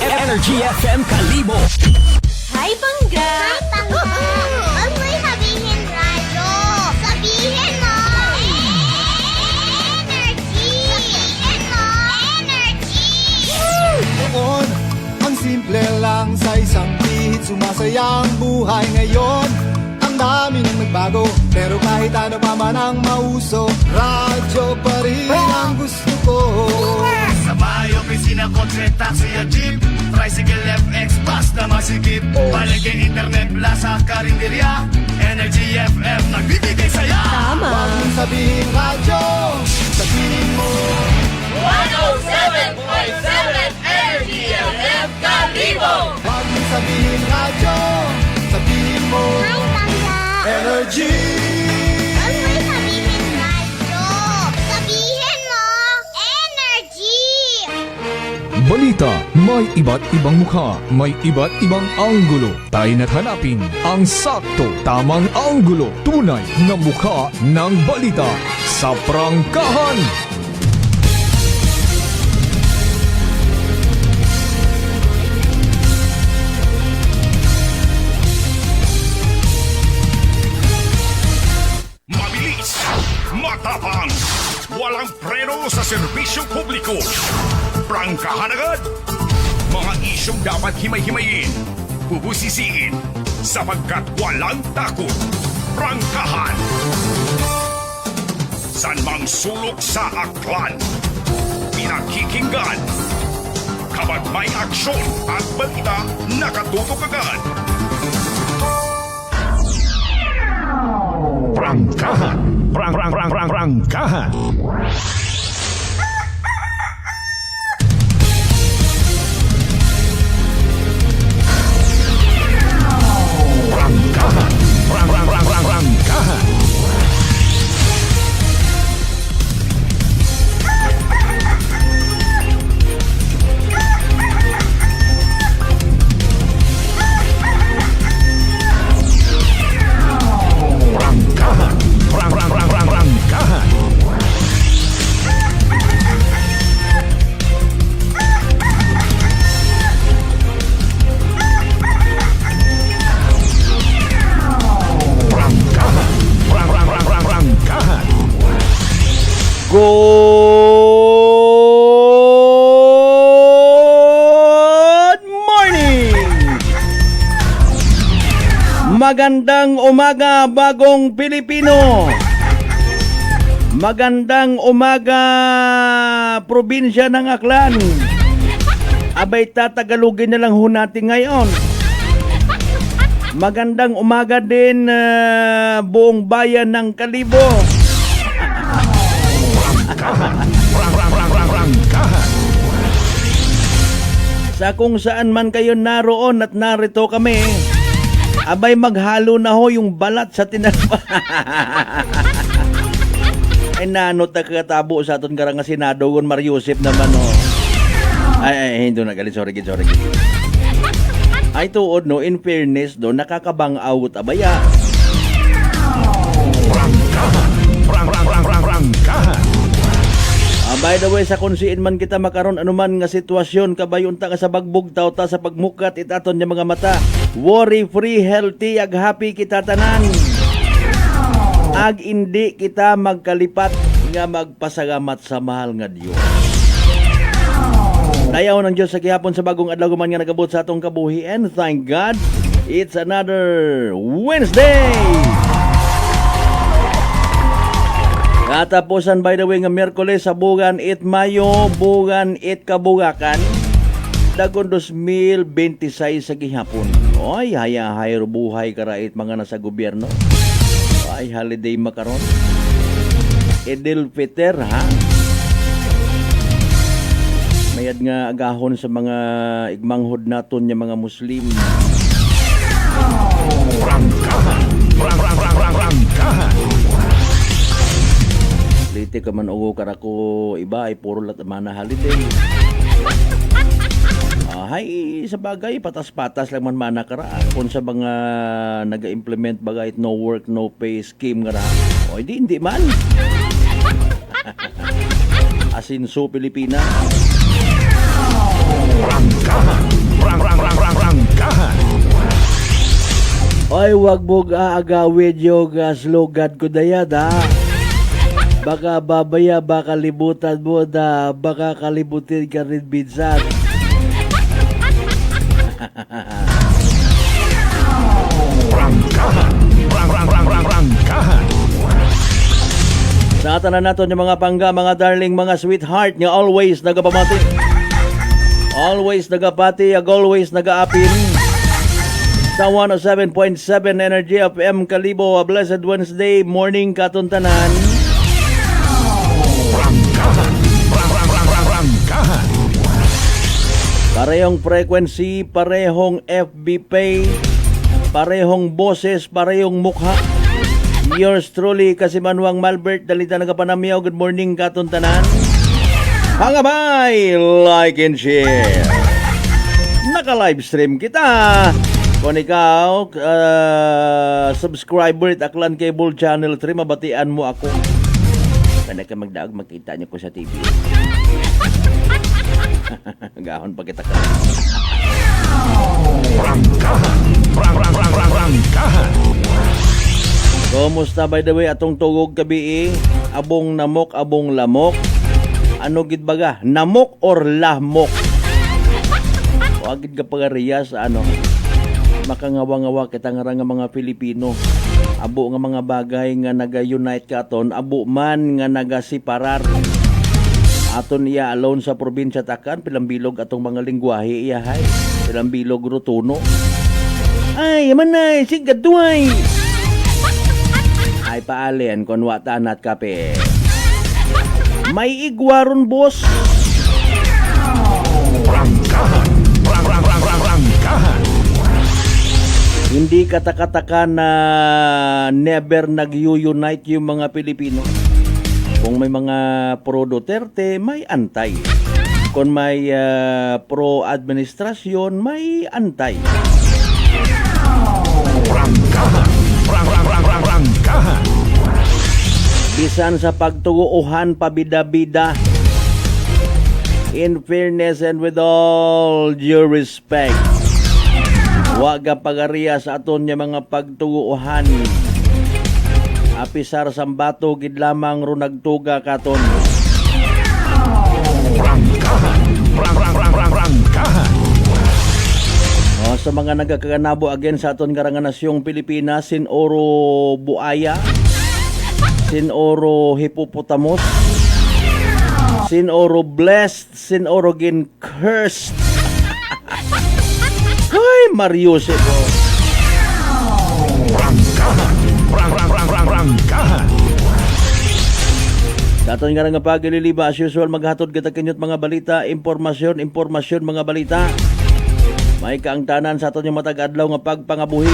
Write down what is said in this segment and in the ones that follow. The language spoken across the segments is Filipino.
Energy FM Kalibo. Hi, Bangga! Hi, Tangga! Huwag mo'y sabihin radyo. Sabihin mo! Energy! Sabihin mo! Energy! Noon, ang simple lang sa isang pihit. Sumasaya ang buhay ngayon. Ang dami nang nagbago, pero kahit ano pa man ang mauso, radyo pa rin ang gusto ko. Sa bahay, opisina, kotse, taxi at jeep, tricycle, FX, bus na masikip, palengke, internet, plaza, karinderya, Energy FM, nagbibigay saya. Tama! Huwag mong sabihin radyo, sabihin mo 107.7 Energy FM Kalibo. Huwag mong sabihin radyo, sabihin mo Hi, Tangga! Energy. Huwag mo'y sabihin radyo. Sabihin mo! Energy! Balita, may iba't ibang mukha, may iba't ibang anggulo. Tayo na't hanapin ang sakto, tamang anggulo, tunay na mukha ng balita sa prangkahan. Mabilis, matapang, walang preno sa serbisyo publiko. Prangkahan agad. Mga isyong dapat himay-himayin, bubusisiin, sapagkat walang takot. Prangkahan. San mang sulok sa aklan, pinakikinggan. Kapag may aksyon at balita, nakatutok agad. Prangkahan. Prangkahan. Prangkahan. Prangkahan. Prangkahan. Prangkahan. Prangkahan. Good morning! Magandang umaga, bagong Pilipino! Magandang umaga, probinsya ng Aklan! Abay, tatagalugin na lang ho natin ngayon. Magandang umaga din, buong bayan ng Kalibo. Prangkahan. Sa kung saan man kayo naroon at narito kami, abay maghalo na ho yung balat sa tinapa. Ay nanot na kakatabo sa aton karang nga Senado gon Mariusip naman ho. Ay hindi na galit, sorry. Ay tuod no, in fairness do, nakakabang out abaya. Prangkahan. By the way, sa kunsiin man kita makaron anuman nga sitwasyon, kabayon ta nga sa bagbog taw ta sa pagmukat itaton niya mga mata. Worry free, healthy, ag happy kita tanan. Ag hindi kita magkalipat nga magpasalamat sa mahal nga Dios. Dayaw ng Diyos sa gihapon sa bagong adlaw guman nga nagabot sa atong kabuhi, and thank God it's another Wednesday. Katapusan by the way nga Miyerkules sa bugan 8 Mayo, bugan 8 kabugakan, dagon 2026 sa gihapon. Oy, hayahay buhay karait mga nasa gobyerno. Ay, holiday makaron. Idil Fitr, ha? Mayad nga agahon sa mga igmanghod naton nga mga Muslim. Prangkahan. Liti ka man ugo karako iba ay puro latamana holiday. Hay sa bagay patas-patas lang man mana kara kung sa mga naga-implement bagay no work no pay scheme nga ra. O hindi man. Asinso, Pilipinas. Rangkahan. Oy, wag mo aagawid yung slogan ko dayad ha. Baka babaya, baka libutan mo na, baka kalibutin ka rin minsan. Rangkahan. Sa tanan naton yung mga pangga, mga darling, mga sweetheart nga always nagapamati. Always nagapati, always nagaapin. Sa 107.7 Energy FM Kalibo, a blessed Wednesday morning katuntanan. Rangkahan. Parehong frequency, parehong FB pay, parehong boses, parehong mukha. Yours truly, Kasimanwang Malbert, dalita nagapanamyaw. Good morning katuntanan. Hangabay, like and share. Naka-livestream kita. Kung ikaw, subscriber at Aklan Cable Channel 3, mabatian mo ako. Kaya ka magdaag, makita niyo ko sa TV. Gahon pa kita ka. Rangkahan. Kumusta by the way atong tugog kabi abong namok, abong lamok? Ano gid baga? Namok or lamok? Wa gid ka pagariya sa ano? Makangawa-ngawa kita nga mga Pilipino. Abo nga mga bagay nga naga-unite katon, abo man nga nagasiparar. Aton iya alone sa probinsya takan pilambilog atong mga lingwahe iyahay. Pilambilog rutuno. Ay, manay, sigad duay. Ay paalen kon watan at kape. May igwaron boss. Rangkahan. Hindi katakataka na never nag-unite yung mga Pilipino. Kung may mga pro Duterte, may antay. Kung may pro administrasyon, may antay. Rangkahan. Bisan sa pagtuguuhan pabida-bida. In fairness and with all due respect, waga pagariya sa aton niya mga pagtuguuhan. Apisar sambato gid lamang ro nagtuga katon. Rangkahan. O, sa mga nagakaganabo again sa aton nga nasyong Pilipinas, Sinoro Buaya, Sinoro Hippopotamus, Sinoro Blessed, Sinoro Gin Cursed. Ay, Mariusip. Rangkahan. Daton nga pagililiba as usual maghatod kita kinyot mga balita, impormasyon mga balita. May kaangtanan sa aton yung matag adlaw nga pagpangabuhi.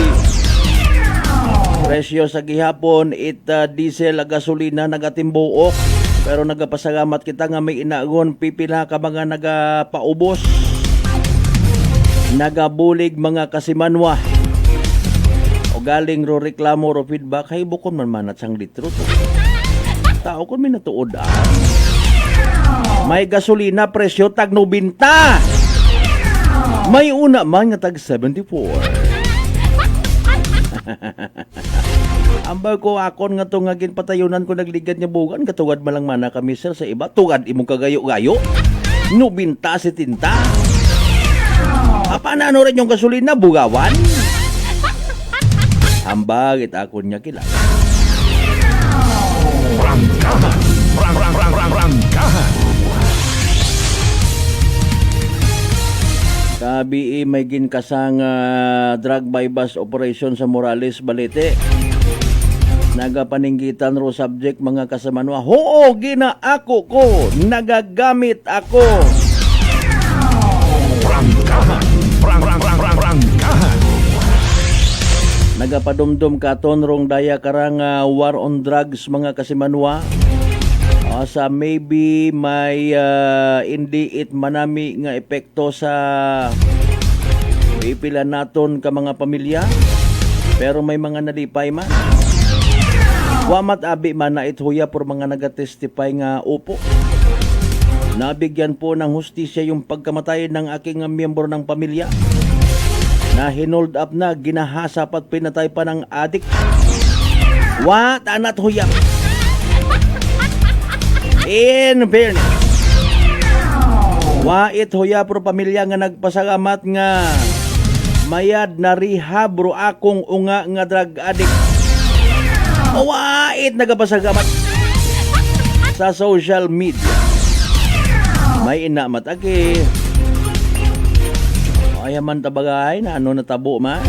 Presyo sa gihapon diesel gasolina nagatimbuok pero nagapasalamat kita nga may inagon pipila ka mga nagapaubos. Nagabulig mga Kasimanwa. O galing ro reklamo ro feedback hay bukon man at sang litro to. Tao kon may natuod May gasolina presyo tag 90. May una man nga tag 74. Ambay ko akon nga to nga ginpatayunan ko nagligad niya bugan katugad malang mana kami sir sa iba tugad imong kagayo-gayo. 90 si tinta. Apa na ano rin yung gasolina bugawan? Ambag it akon niya kilala. Rangkahan. Kabi may ginkasang drug bypass operation sa Morales, Balete. Nagapaninggitan ro subject mga Kasamanwa. Oo, ginaako ko. Nagagamit ako. Rangkahan. Nagapadumdum katon rong daya karang war on drugs mga Kasimanwa. Sa maybe may hindi it manami nga epekto sa ipila naton ka mga pamilya pero may mga nalipay man. Wamat abi man na ithuya por mga nagatestify nga upo. Nabigyan po ng hustisya yung pagkamatay ng aking miyembro ng pamilya na hinold up na, ginahasap at pinatay pa ng adik. What? Anat huyang. In fairness, wait hoya pro pamilya nga nagpasalamat nga mayad na rehab ro akong unga nga drug addict. Wait nagapasalamat sa social media. May inamat aki. Ayaman tabagay na ano natabo man.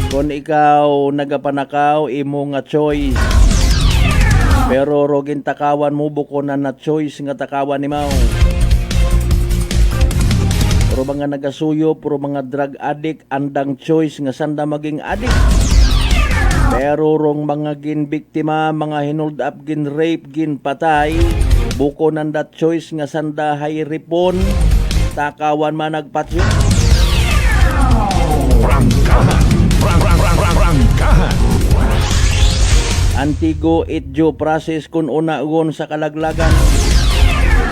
Kung ikaw nagapanakaw imo nga choice. Pero rogin takawan mo buko na choice nga takawan ni Mao. Puro mga nagasuyo, puro mga drug addict, andang choice nga sanda maging addict. Pero rong mga gin biktima, mga hinold up, gin rape, gin patay, buko nanda choice nga sanda hay ripon, takawan man nagpatyo. Prangkahan. Antigo itjo process kun unagon sa kalaglagan.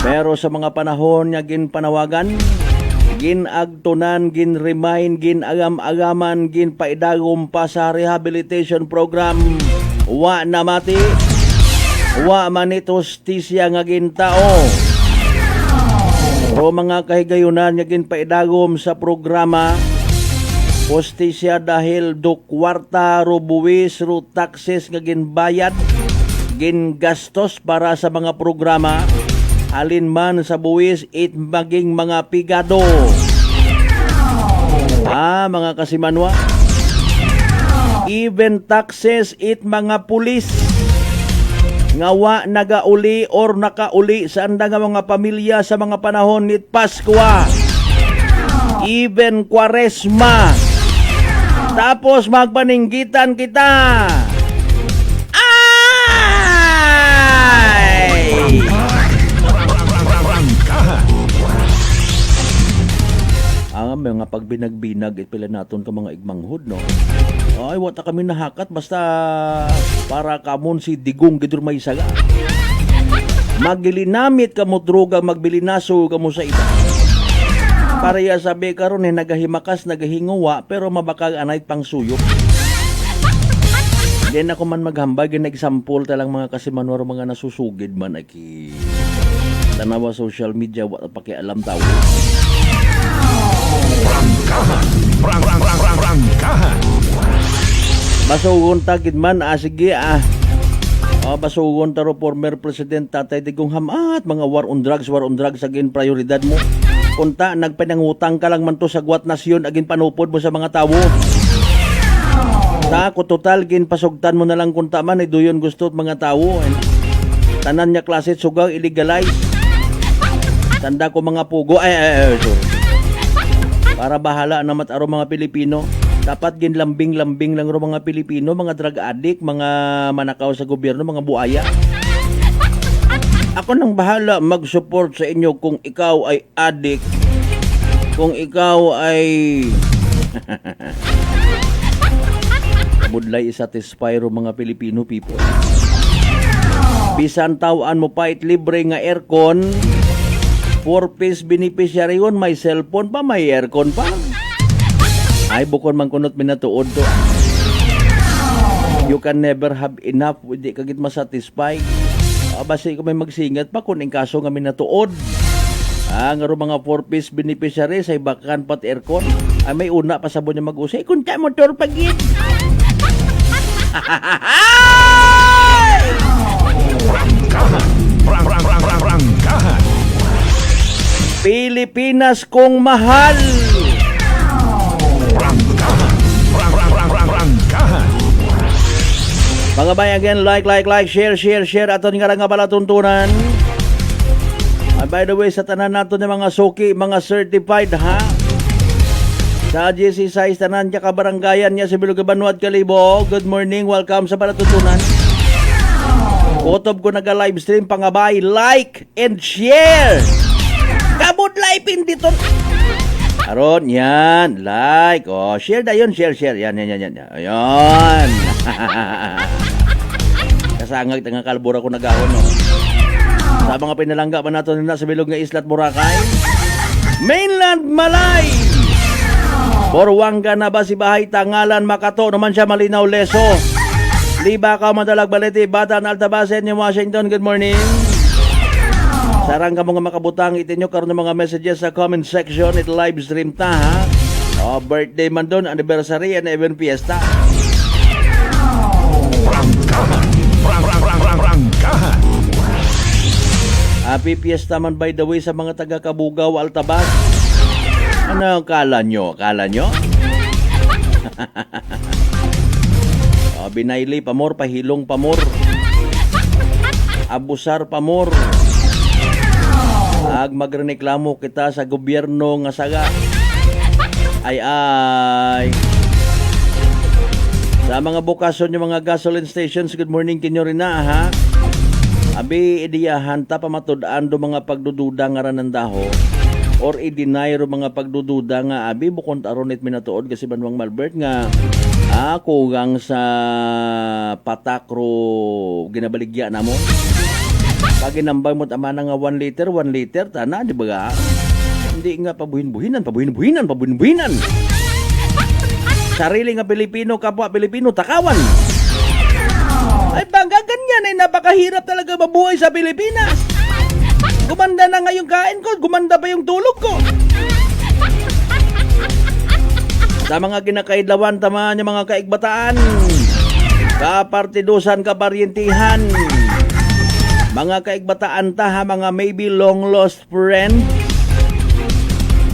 Pero sa mga panahon nga ginpanawagan, ginagtunan, ginremind, ginagam-agaman, ginpaidagom pa sa rehabilitation program. Wa na mati, wa manitostisya nga gintao. O mga kahigayunan nga ginpaidagom sa programa, postisya dahil do kwarta ro buwis ro taxes nga ginbayad, gingastos para sa mga programa, alin man sa buwis it maging mga pigado. Mga kasimanwa, even taxes it mga pulis ngawa nagauli or nakauli sa anda nga mga pamilya sa mga panahon nit Paskwa, even Kwaresma. Tapos magpaninggitan kita. Ay! Ang mga pagbinag-binag pila naton ka mga igmanghod, no? Ay, wata kami nahakat basta para kamon si Digong gidur may saga. Magilinamit kamo droga, magbilinaso kamo sa iba. Para ya sabi karon nagahimakas, nagahinguwa, pero mabakag anay pang suyok. Then ako man maghambag, nag-sample talang mga kasimanwaro, mga nasusugid man aki tanawa social media, wala pakialam tao. Prangkahan. Basugon tagid man, sige basugon taro former President Tatay Digong hamat, mga war on drugs agin prioridad mo. Unta, nagpanangutang ka lang man to sa Guat Nasyon, agin panupod mo sa mga tawo. Ko total, ginpasugtan mo na lang kung taman, ay doyon gusto mga tawo. Tanan niya klase, sugaw, illegalize. Tanda ko mga pugo, sorry. Para bahala na mataro mga Pilipino. Dapat ginlambing-lambing lang ro mga Pilipino, mga drug addict, mga manakaw sa gobyerno, mga buaya. Ako nang bahala mag-support sa inyo kung ikaw ay addict, kung ikaw ay budlay isatisfy ro mga Filipino people. Bisan tawaan mo pa it libre nga aircon, 4-piece beneficiary yun, may cellphone pa, may aircon pa. Ay bukod man kunot minatuod to. You can never have enough, hindi kagit masatisfy. Basi ko may magsingat pa kung kaso nga minatuod. Nga ro mga 4-piece beneficiary sa ibakan pat aircon. Ay may una pa sabon niya mag-usay. Kung ta motor pagit. Prangkahan. Pilipinas kong mahal. Prangkahan. Mga bayan, again, like, share, aton nga nga pala tuntunan. By the way, sa tanan nato ng mga suki, mga certified, ha? Sa GC size, tanan niya kabaranggayan niya sa Bilugabanuad, Kalibo. Good morning, welcome sa pala tuntunan. Kutob ko naga-livestream, pangabay, like, and share. Kabod live dito. Aron, yan, like, share na yun, share, yan. Ayan. Kasangag, tanga kalbura ko nagahon, no? Sa mga pinalangga pa nato na sa bilog nga isla at Boracay. Mainland Malay. Borwanga na ba si Bahay Tangalan Makato naman siya Malinaw Leso. Liba ka Madalag Balete Batan Altabasen New Washington. Good morning. Sarang ka mga makabutang itinyo karon ng mga messages sa comment section. It live stream ta ha. Oh, birthday man doon, anniversary and even fiesta. Prangkahan. Happy fiesta man by the way sa mga taga Kabugaw, Altabas. Ano ang kala nyo? Kala nyo? Oh, binayli pamor, pahilong pamor. Abusar pamor. Ag magreklamo kita sa gobyerno nga saga. Ay. Sa mga bukasyon yung mga gasoline stations, good morning kinyo rin na ha. Abi idiyahan ta pamatudaan do mga pagdududa nga ranan daho or i-deny ro mga pagdududa nga abi bukon aron it minatuod kasi Banwang Malbert nga kugang sa patak ro ginabaligya namo. Pag inambay mo tama na nga 1 liter tana di ba ga? Hindi nga pabuhin-buhinan. Sarili nga Pilipino, kapwa Pilipino, takawan. Ay bangga ganyan ay napakahirap talaga mabuhay sa Pilipinas. Gumanda na nga yung kain ko, gumanda pa yung tulog ko. Sa mga kinakaidlawan, tama niya mga kaigbataan, kapartidusan, kaparyentihan, mga kaigbataan ta ha, mga maybe long lost friend,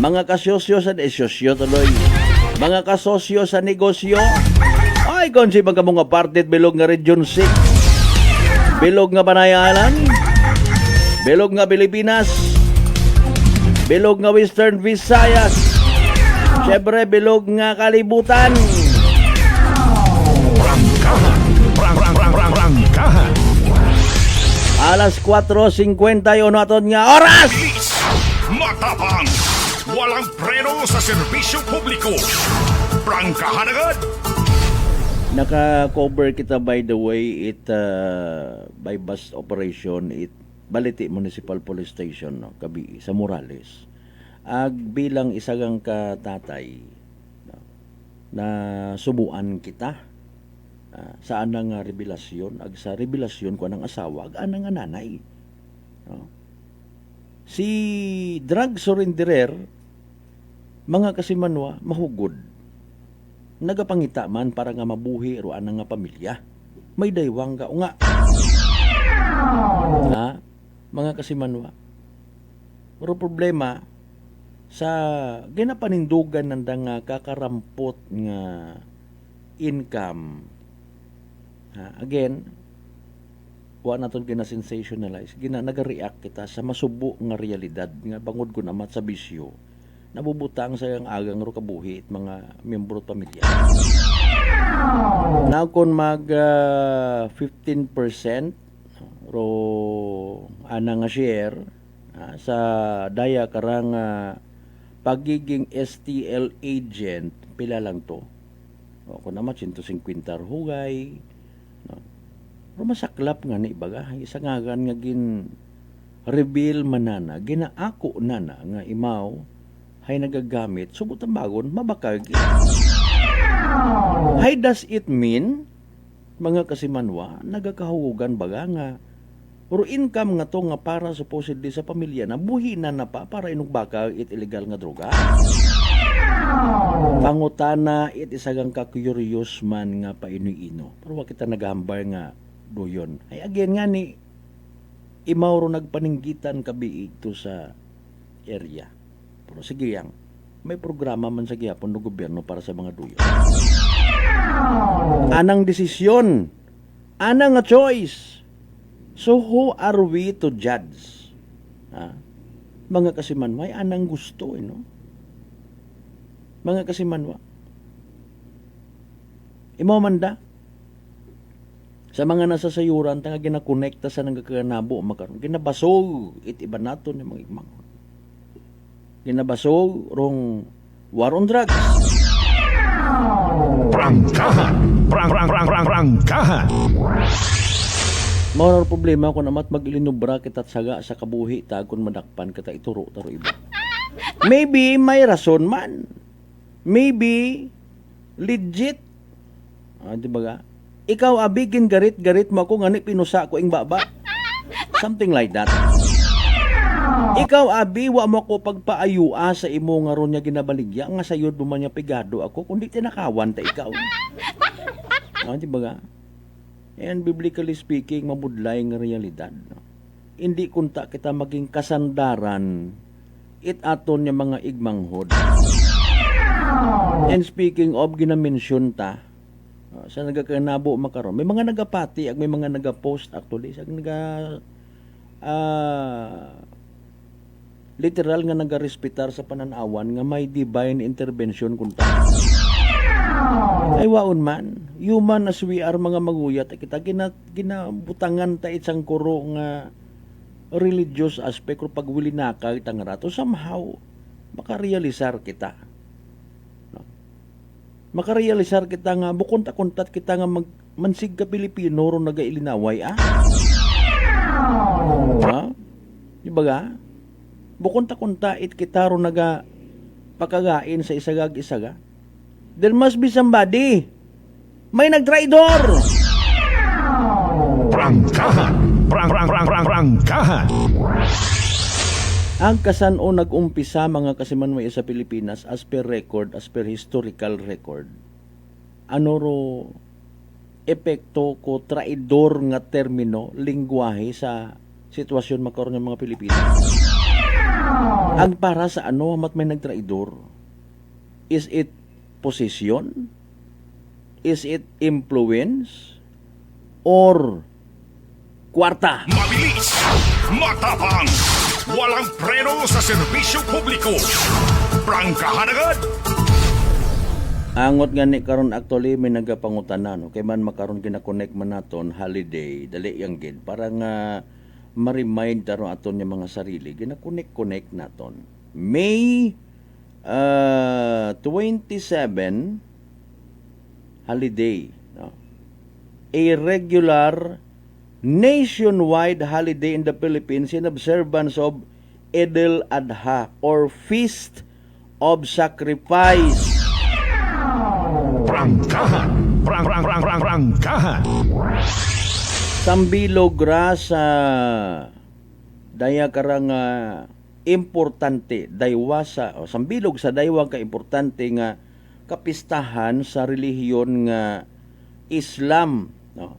mga kasosyo sa sosyo tuloy. Mga kasosyo sa negosyo. Ay, konsi mga mga partit bilog nga Region 6. Bilog nga Banayanan. Bilog nga Pilipinas. Bilog nga Western Visayas. Siyempre, bilog nga Kalibutan. Prangkahan. Alas 4:51 aton nga oras. Matapang! Walang preno sa serbisyo publiko. Prangkahan agad! Naka-cover kita by the way by bus operation Balete Municipal Police Station no, Kabi sa Morales. Ag bilang isagang katatay no, na subuan kita sa anang revelasyon ag sa revelasyon ko anang asawa ag anang nanay. No? Si drug surrenderer, mga kasimanwa, mahugod. Nagapangita man para nga mabuhi ro anang nga pamilya. May daywang ka. O nga. Ha? Mga kasimanwa. Pero problema, sa ginapanindugan nandang kakarampot nga income. Ha? Again, wa naton gina-sensationalize, nag-react kita sa masubo nga realidad nga bangod ko namat sa bisyo nabubutang sa yang agang ro kabuhi at mga miyembro pamilya. Now kung mag 15% ro ana nga share sa daya karang pagiging STL agent pila lang to. O kung naman 150 hugay pero masaklap nga ni baga isa nga gin reveal manana ginaako nana nga imaw hay nagagamit subot ang bagon mabakag. How does it mean mga kasimanwa nagakahugan baga nga pero income nga to nga para supposedly sa pamilya na buhi na pa para inugbaka it illegal nga droga. Pangutana it isagang ka-curious man nga paino-ino pero wa kita naghambar nga doyon. Ay again nga ni imawro nagpaninggitan kabi ito sa area. Pero sige yang may programa man sa gihapon ng gobyerno para sa mga duyo. Anang desisyon, anang nga choice. So who are we to judge? Ha? Mga kasimanwa, anang gusto no? Mga kasimanwa. Imaw manda sa mga nasa sayuran tanga ginakonekta sa nagakanabo makaron ginabasog iba naton yung mga igmang ginabasog rong war on drugs. Prangkahan. Mao problema kung amat mag-ilinubra kita saga sa kabuhi ta kung madakpan kita ituro taro iba. Maybe may rason man. Maybe legit. Di ba ga? Ikaw abigin garit-garit mo ako ngani pinusa ko ing baba. Something like that. Ikaw abi wa mo ko pagpaayua sa imo nga ron nya ginabaligya nga sayod mo man nya pigado ako kundi tinakawan ta ikaw. Di ba ga? And biblically speaking, mabudlay nga realidad. No? Hindi kunta kita maging kasandaran it aton niya mga igmanghod. And speaking of, ginamention ta, sa nagakanabo makaron, may mga nagapati, may mga nagapost actually, sa literal nga nagarespetar sa pananawan nga may divine intervention kunta. Ay waon man, human as we are mga maguyat, kita ginabutangan ta itsang kuro nga religious aspect o pagwili naka itang rato, somehow makarealisar kita. No? Makarealisar kita nga bukunta-kuntat kita nga mansig ka Pilipino ron nagailinaway Di ba ga? Bukunta-kunta it kita ron naga pakagain sa isagag-isaga. There must be somebody. May nagtraidor. Prangkahan. Prangkahan. Ang kasano nag-umpisa mga kasimanway sa Pilipinas as per record, as per historical record. Ano ro epekto ko traidor nga termino, lingwahe sa sitwasyon makaroon ng mga Pilipinas. Ang para sa ano mat may nagtraidor? Is it position? Is it influence? Or kwarta? Mabilis, matapang, walang preno sa serbisyo publiko. Prangkahan agad. Angot nga ni karon actually may nagapangutanan no kay man makaron gina-connect man naton holiday dali yang gid para nga ma-remind taro aton nya mga sarili gina-connect naton. May 27 holiday, no? A regular nationwide holiday in the Philippines in observance of Eid al-Adha or Feast of Sacrifice. Prangkahan. Prangkahan. Sambilog ra sa daya karang importante daywasa o sambilog sa daywang ka importante nga kapistahan sa relihiyon nga Islam, no?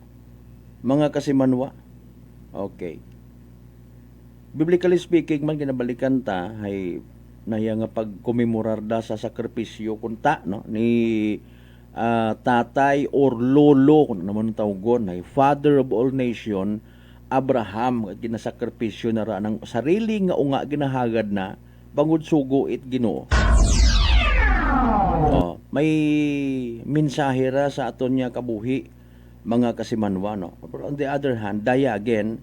Mga kasimanwa. Okay. Biblically speaking man ginabalikan ta hay naya nga pagkomemorar da sa sakripisyo kunta no ni tatay or lolo kung naman tawgon ay father of all nation Abraham ginasakripisyo na ra ng sarili nga unga ginahagad na bangod sugo it Ginoo. May mensahe ra sa aton niya kabuhi mga kasimanwa no. But on the other hand, daya again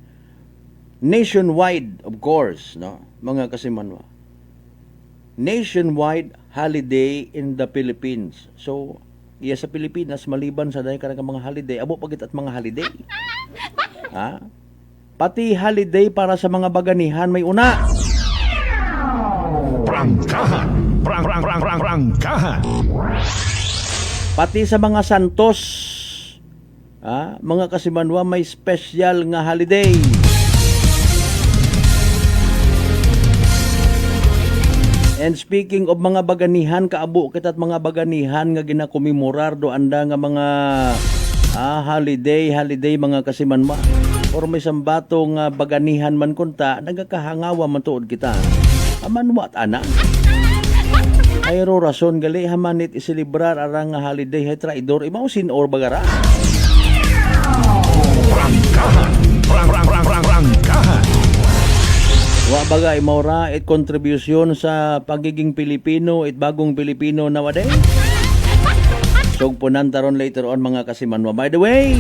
nationwide of course no mga kasimanwa. Nationwide holiday in the Philippines. So iya sa Pilipinas maliban sa daya karang mga holiday, abo pagit at mga holiday. Pati holiday para sa mga baganihan may una. Prangkahan. Prangkahan. Pati sa mga santos, mga kasimanwa may special nga holiday. And speaking of mga baganihan, kaabo kita't mga baganihan nga ginakomemorar do anda nga mga holiday mga kasimanwa. Or may sambato nga baganihan man kunta, nagakahangawa man tuod kita. Amanwat ana. Ayro rason gali hamanit iselebrar arang nga holiday hay traidor imaw sin or bagara. Prangkahan. Prangkahan. Wa bagay maura it contribution sa pagiging Pilipino it bagong Pilipino nowadays. Sugpunan taron later on mga kasimanwa. By the way,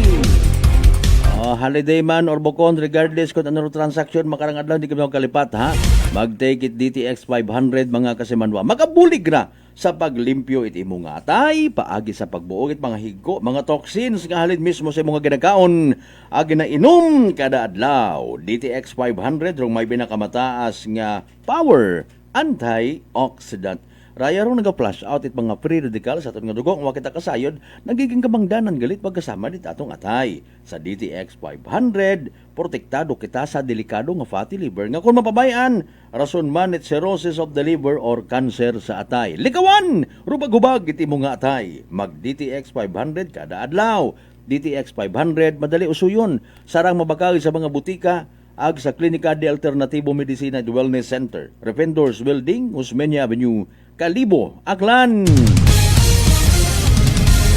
holiday man or bukon regardless kung ano transaction makarang adlaw di ka kalipat ha. Mag-take it DTX 500 mga kasimanwa. Magabulig ra sa paglimpyo iti imo nga atay, paagi sa pagbuog it mga higo, mga toxins nga halin mismo sa mga ginakaon, agi na inom kada adlaw. DTX 500 rong may binakamataas nga power, antioxidant. Raya rong naga-flush out it mga free radicals sa atong nga dugo, nga kita kasayod, nagiging kabangdanan galit pagkasama dit atong atay. Sa DTX 500, protektado kita sa delikado nga fatty liver nga kung mapabayaan, rason man it cirrhosis of the liver or cancer sa atay. Likawan! Rubag-hubag iti mo nga atay. Mag DTX 500 kada adlaw. DTX 500, madali usuyon. Sarang mabakagi sa mga butika, ag sa Klinika de Alternativo Medicina at Wellness Center, Refendors Building, Usmeña Avenue, Kalibo, Aklan.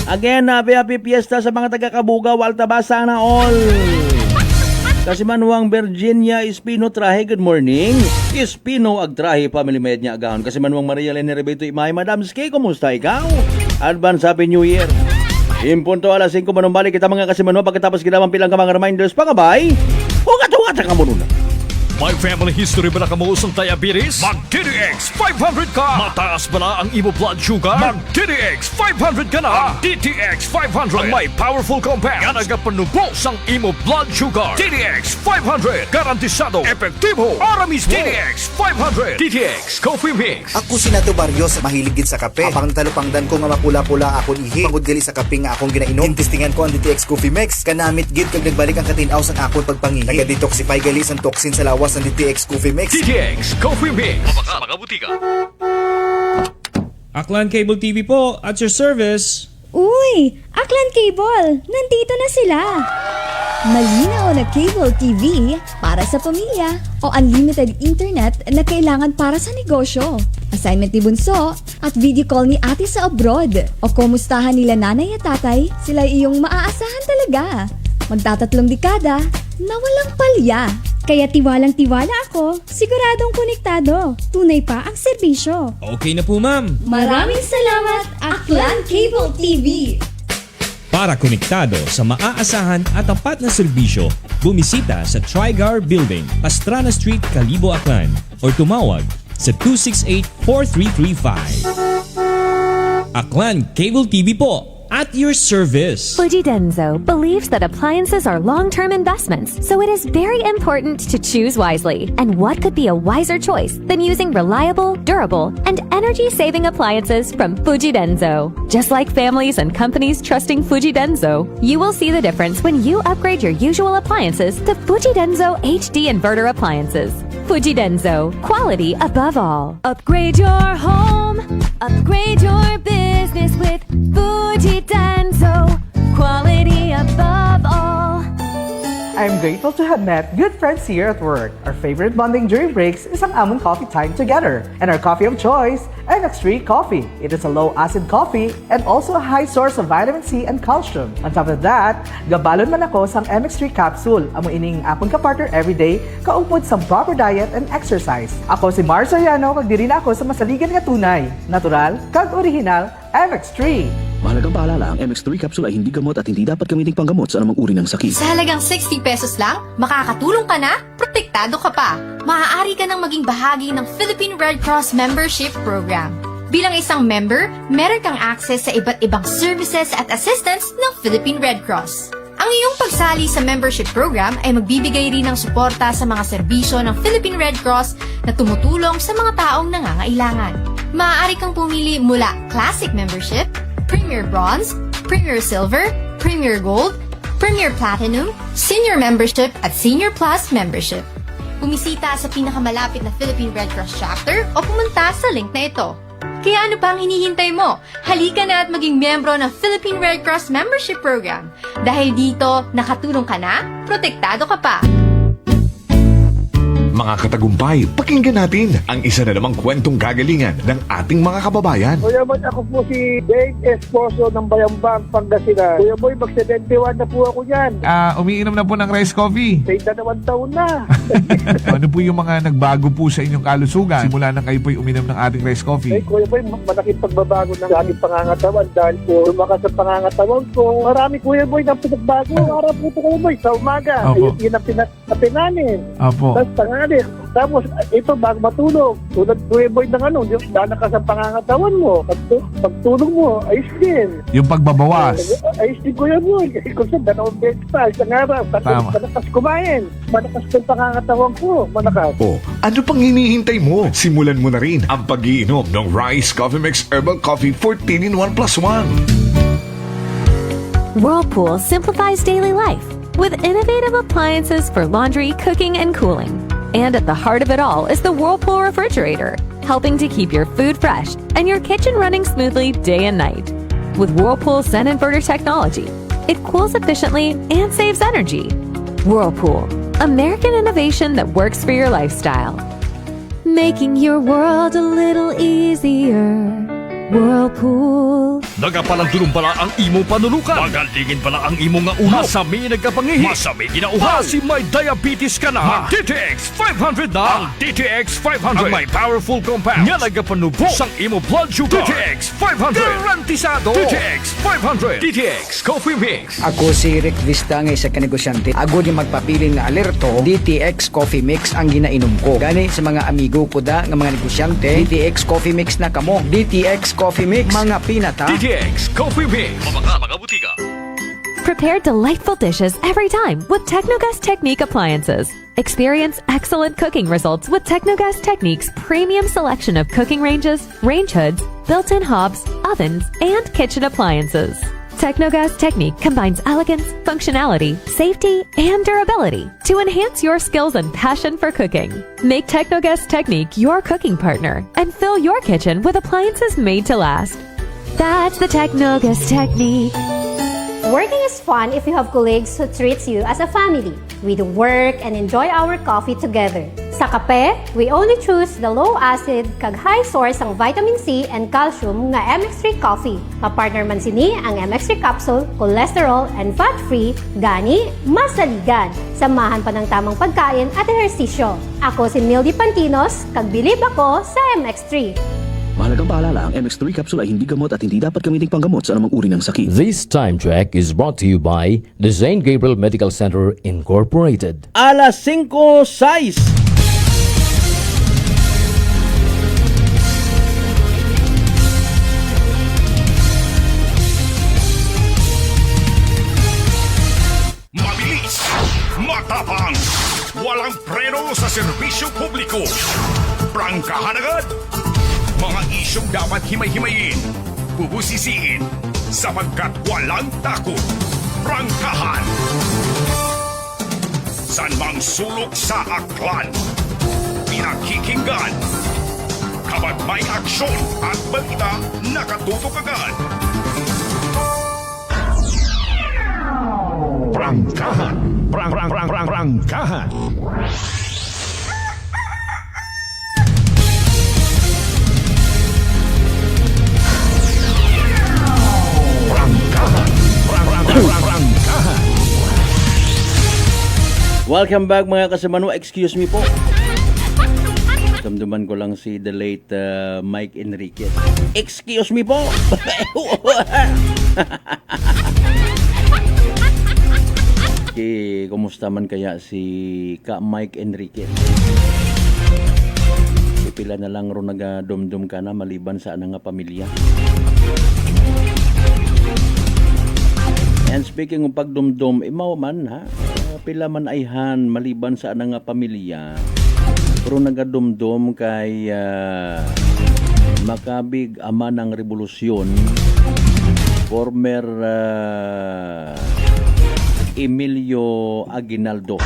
Again, happy fiesta sa mga taga-Kabugaw, Altabasa na all. Kasi manuang Virginia Espino trahe, good morning. Espino agtrahe, family med niya agahon. Kasi manuang Maria Lene Rebeto Imay, Madam Skay, kumusta ikaw? Advance Happy New Year. Impunto alas 5 manumbalik kita mga kasimanwa pagkatapos ginawang pilang ka mga reminders. Pangabay, hugat-hugat ka muna. May family history ba na kamuusong diabetes? Mag-DTX 500 ka! Mataas ba na ang imo blood sugar? Mag-DTX 500 ka na! Ang DTX 500 ang may powerful compounds nga nagapanubos ang imo blood sugar. DTX 500 garantisado, epektibo, para mismo. DTX 500 DTX Coffee Mix. Ako si Nato Barrios, mahilig gid sa kape. Apang talupangdan ko nga mapula-pula akong ihi. Pagod gali sa kape nga akong ginainom. Tintistingan ko ang DTX Coffee Mix. Kanamit gid kag nagbalik ang katinaw sang akong pagpangihi. Naga-detoxify gali sang toxin sa lawas ng DTX Coffee Mix. DTX Coffee Mix. Mga butika. Aklan Cable TV po, at your service. Uy! Aklan Cable! Nandito na sila! Malinaw na cable TV para sa pamilya o unlimited internet na kailangan para sa negosyo. Assignment ni Bunso at video call ni ate sa abroad. O kumustahan nila nanay at tatay, sila iyong maaasahan talaga. Magtatatlong dekada na walang palya. Kaya tiwalang-tiwala ako, siguradong konektado. Tunay pa ang serbisyo. Okay na po ma'am. Maraming salamat, Aklan Cable TV! Para konektado sa maaasahan at tapat na serbisyo, bumisita sa Trigar Building, Pastrana Street, Kalibo, Aklan or tumawag sa 268-4335. Aklan Cable TV po, at your service. Fuji Denso believes that appliances are long-term investments, so it is very important to choose wisely. And what could be a wiser choice than using reliable, durable, and energy-saving appliances from Fuji Denso? Just like families and companies trusting Fuji Denso, you will see the difference when you upgrade your usual appliances to Fuji Denso HD inverter appliances. Fuji Denso, quality above all. Upgrade your home, upgrade your business with Fuji Denso, quality above all. I'm grateful to have met good friends here at work. Our favorite bonding during breaks is ang amon coffee time together. And our coffee of choice, MX3 Coffee. It is a low-acid coffee and also a high source of vitamin C and calcium. On top of that, gabalon man ako sang MX3 capsule. Amo ining akong kapartner everyday, kaupod sa proper diet and exercise. Ako si Mars Soriano, kag diri na ako sa masaligan nga tunay, natural, kag original, MX3. Mahalagang paalala, ang MX3 capsule ay hindi gamot at hindi dapat gamiting panggamot sa anumang uri ng sakit. Sa halagang 60 pesos lang, makakatulong ka na, protektado ka pa. Maaari ka nang maging bahagi ng Philippine Red Cross Membership Program. Bilang isang member, meron kang access sa iba't ibang services at assistance ng Philippine Red Cross. Ang iyong pagsali sa membership program ay magbibigay rin ng suporta sa mga serbisyo ng Philippine Red Cross na tumutulong sa mga taong nangangailangan. Maaari kang pumili mula Classic Membership, Premier Bronze, Premier Silver, Premier Gold, Premier Platinum, Senior Membership at Senior Plus Membership. Bumisita sa pinakamalapit na Philippine Red Cross chapter o pumunta sa link na ito. Kaya ano pa ang hinihintay mo? Halika na at maging miyembro ng Philippine Red Cross Membership Program. Dahil dito, nakatulong ka na, protektado ka pa. Mga katagumpay, pakinggan natin ang isa na namang kwentong kagalingan ng ating mga kababayan. Kuya Boy, ako po si Dave Esposo ng Bayambang, Pangasinan. Kuya Boy, mag-71 na po ako yan. Umiinom na po ng rice coffee? Sa 2 taon na. Ano po yung mga nagbago po sa inyong kalusugan simula nang kayo po'y uminom ng ating rice coffee? Ay, Kuya Boy, malaking pagbabago ng ating pangangatawan dahil po lumakas ang pangangatawan ko. Marami, Kuya Boy, ng pinagbago. Araw po ito, Kuya Boy, sa umaga. Opo. Yun ang pinapinanin. Opo. Tapos tangali, Tapos, ito, bago matulog, tulad tuweboy ng ano, lalakas ang pangangatawan mo. Pag tulog mo, ayos din. Yung pagbabawas. Ayos din ko yan mo. Kasi kung saan, 2 beses pa, isang araw. Tama. Malakas kumain. Malakas yung pangangatawan ko. Malakas. O, ano pang hinihintay mo? Simulan mo na rin ang pag-iinom ng Rice Coffee Mix Herbal Coffee 14-in-1+1. Whirlpool simplifies daily life with innovative appliances for laundry, cooking, and cooling. And at the heart of it all is the Whirlpool refrigerator, helping to keep your food fresh and your kitchen running smoothly day and night. With Whirlpool Sun Inverter technology, it cools efficiently and saves energy. Whirlpool, American innovation that works for your lifestyle. Making your world a little easier. Whirlpool. Nagapalandulong pala ang imo panulukan. Magalingin pala ang imo nga ulo. Masami nagkapangihi. Masami ginauhaw. Si may diabetes ka na. DTX 500 na. Ang DTX 500. Ang may powerful compounds. Nga nagapanubo sang imo blood sugar. DTX 500. Garantisado. DTX 500. DTX Coffee Mix. Ako si Rick Vista nga isa ka negosyante. Ako di magpapiling nga alerto, DTX Coffee Mix ang ginainom ko. Gani sa mga amigo ko da nga mga negosyante, DTX Coffee Mix na kamo. DTX Coffee Mix, mga pinata. DTX Coffee Mix. Mga butika. Prepare delightful dishes every time with Technogas Technique appliances. Experience excellent cooking results with Technogas Technique's premium selection of cooking ranges, range hoods, built-in hobs, ovens, and kitchen appliances. Technogas Technique combines elegance, functionality, safety, and durability to enhance your skills and passion for cooking. Make Technogas Technique your cooking partner and fill your kitchen with appliances made to last. That's the Technogas Technique. Working is fun if you have colleagues who treats you as a family. We do work and enjoy our coffee together. Sa kape, we only choose the low-acid kag high source ang vitamin C and calcium nga MX3 coffee. Mapartner man sini ang MX3 capsule, cholesterol and fat-free, gani, masaligan. Samahan pa ng tamang pagkain at ehersisyo. Ako si Mildy Pantinos, kag bilib ako sa MX3. Mahalagang paalala, ang MX3 capsule ay hindi gamot at hindi dapat gamitin panggamot sa anumang uri ng sakit. This time check is brought to you by the St. Gabriel Medical Center Incorporated. Alas 5:06. Mabilis, matapang, walang preno sa serbisyo publiko. Prangkahan agad. Mga isyong dapat himay-himayin, bubusisiin, sapagkat walang takot. Prangkahan. San mang sulok sa aklan, pinakikinggan. Kapag may aksyon at balita, nakatutok agad. Prangkahan. Prangkahan. Welcome back mga kasamano. Excuse me po. Damdaman ko lang si the late Mike Enriquez. Excuse me po. Kumusta man kaya si Ka Mike Enriquez? Pila na lang ro nagadumdum ka na maliban sa nga pamilya. And speaking ng pagdumdum, imaw man ha, pila man ayhan maliban sa nga pamilya. Pero nagadumdum kay makabig ama ng revolusyon, former Emilio Aguinaldo.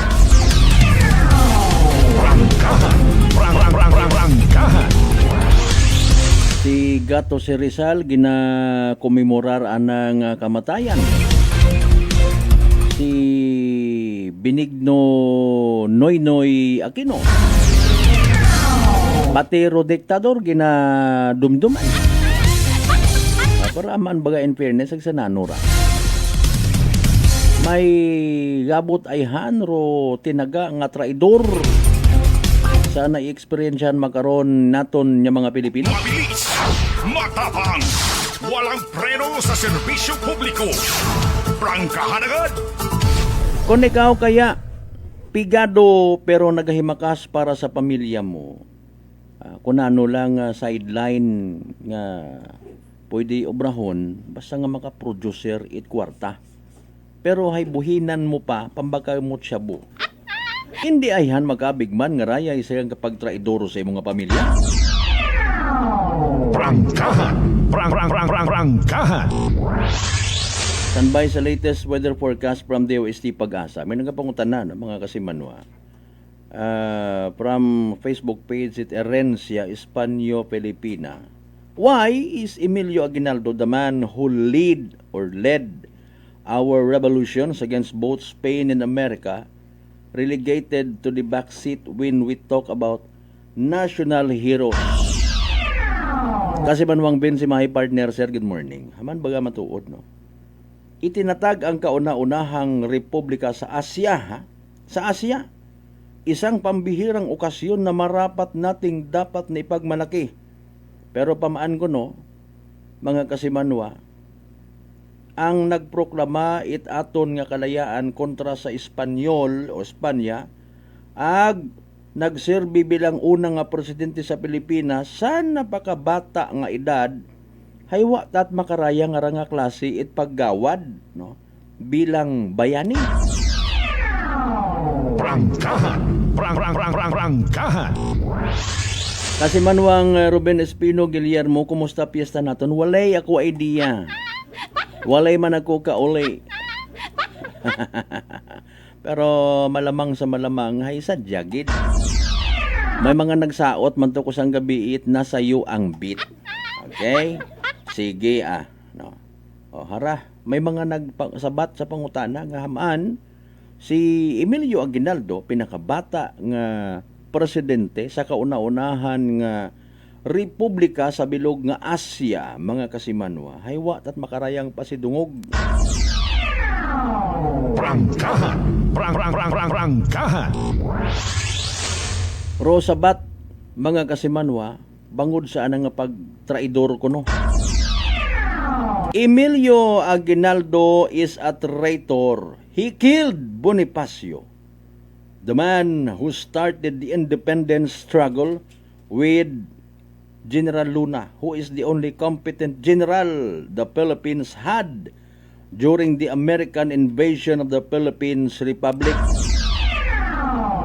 Prangkahan. Si Gato si Rizal ginakomemorar anang kamatayan. Si Benigno Noynoy Aquino, Patero Diktador ginadumduman. Para aman baga in fairness sa nanura. May gabot ayhan ro tinaga nga traidor. Sana i-experiencehan makaron naton nya mga Pilipino. Mabilis, matapang, walang preno sa serbisyo publiko. Prangkahan agad. Kung ikaw kaya pigado pero nagahimakas para sa pamilya mo. Kung ano lang sideline nga pwede obrahon, basta nga maka-producer it kwarta. Pero hay buhinan mo pa, pambaka mo shabu. Hindi ayhan magkabigman nga raya isang kapag traidoro sa imong pamilya. Prangkahan. Prangkahan. Standby sa latest weather forecast from DOST Pag-asa. May nagapangutanan mga kasimanwa. From Facebook page it Herencia Espanyo Filipina. Why is Emilio Aguinaldo the man who led our revolutions against both Spain and America relegated to the backseat when we talk about national heroes? Kasi Manwang Ben si Mahi partner, sir, good morning. Haman baga matuod, no? Itinatag ang kauna-unahang republika sa Asya, ha? Sa Asya, isang pambihirang okasyon na marapat nating dapat na ipagmalaki. Pero pamaan ko, no, mga kasimanwa, ang nagproklama it aton nga kalayaan kontra sa Espanyol o Espanya, ag nagserbi bilang unang nga presidente sa Pilipinas sa napakabata nga edad, haywa tat makaraya nga nga klase it paggawad, no, bilang bayani. Prangkahan. Prangkahan. Kasi Manwang Ruben Espino Guillermo, kumusta piyesta naton? Walay ako idea. Walay man ako kauli. Pero malamang sa malamang hay sadya gid. May mga nagsaot man to ko sang gabi it nasa iyo ang beat. Okay? Sige no. O hara, may mga nagsabat sa pangutana nga hamaan si Emilio Aguinaldo pinakabata nga presidente sa kauna-unahan nga republika sa bilog nga Asya, mga kasimanwa. Haywa tat makarayang pasidungog. Prangkahan. Prangkahan. Rosabat, mga kasimanwa, bangod sa anang pagtraidor ko, no? Emilio Aguinaldo is a traitor. He killed Bonifacio, the man who started the independence struggle with General Luna, who is the only competent general the Philippines had during the American invasion of the Philippines Republic.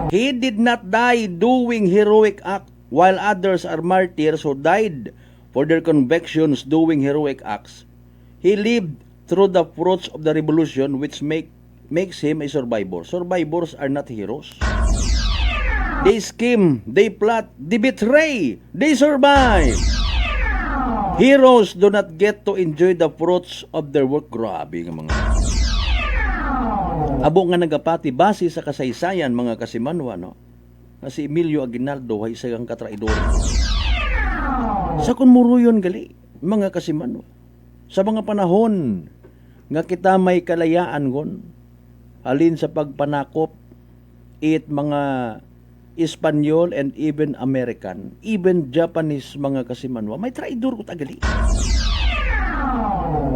He did not die doing heroic act, while others are martyrs who died for their convictions doing heroic acts. He lived through the fruits of the revolution, which makes him a survivor. Survivors are not heroes. They scheme, they plot, they betray, they survive. Heroes do not get to enjoy the fruits of their work. Grabe nga mga. Abo nga nagapati base sa kasaysayan, mga kasimanwa, no? Na si Emilio Aguinaldo ay isang katraidor. Sa kunmuruyon gali, mga kasimanwa, sa mga panahon nga kita may kalayaan gon, alin sa pagpanakop it mga Espanyol and even American, even Japanese, mga kasimanwa, may traidor ko tagali.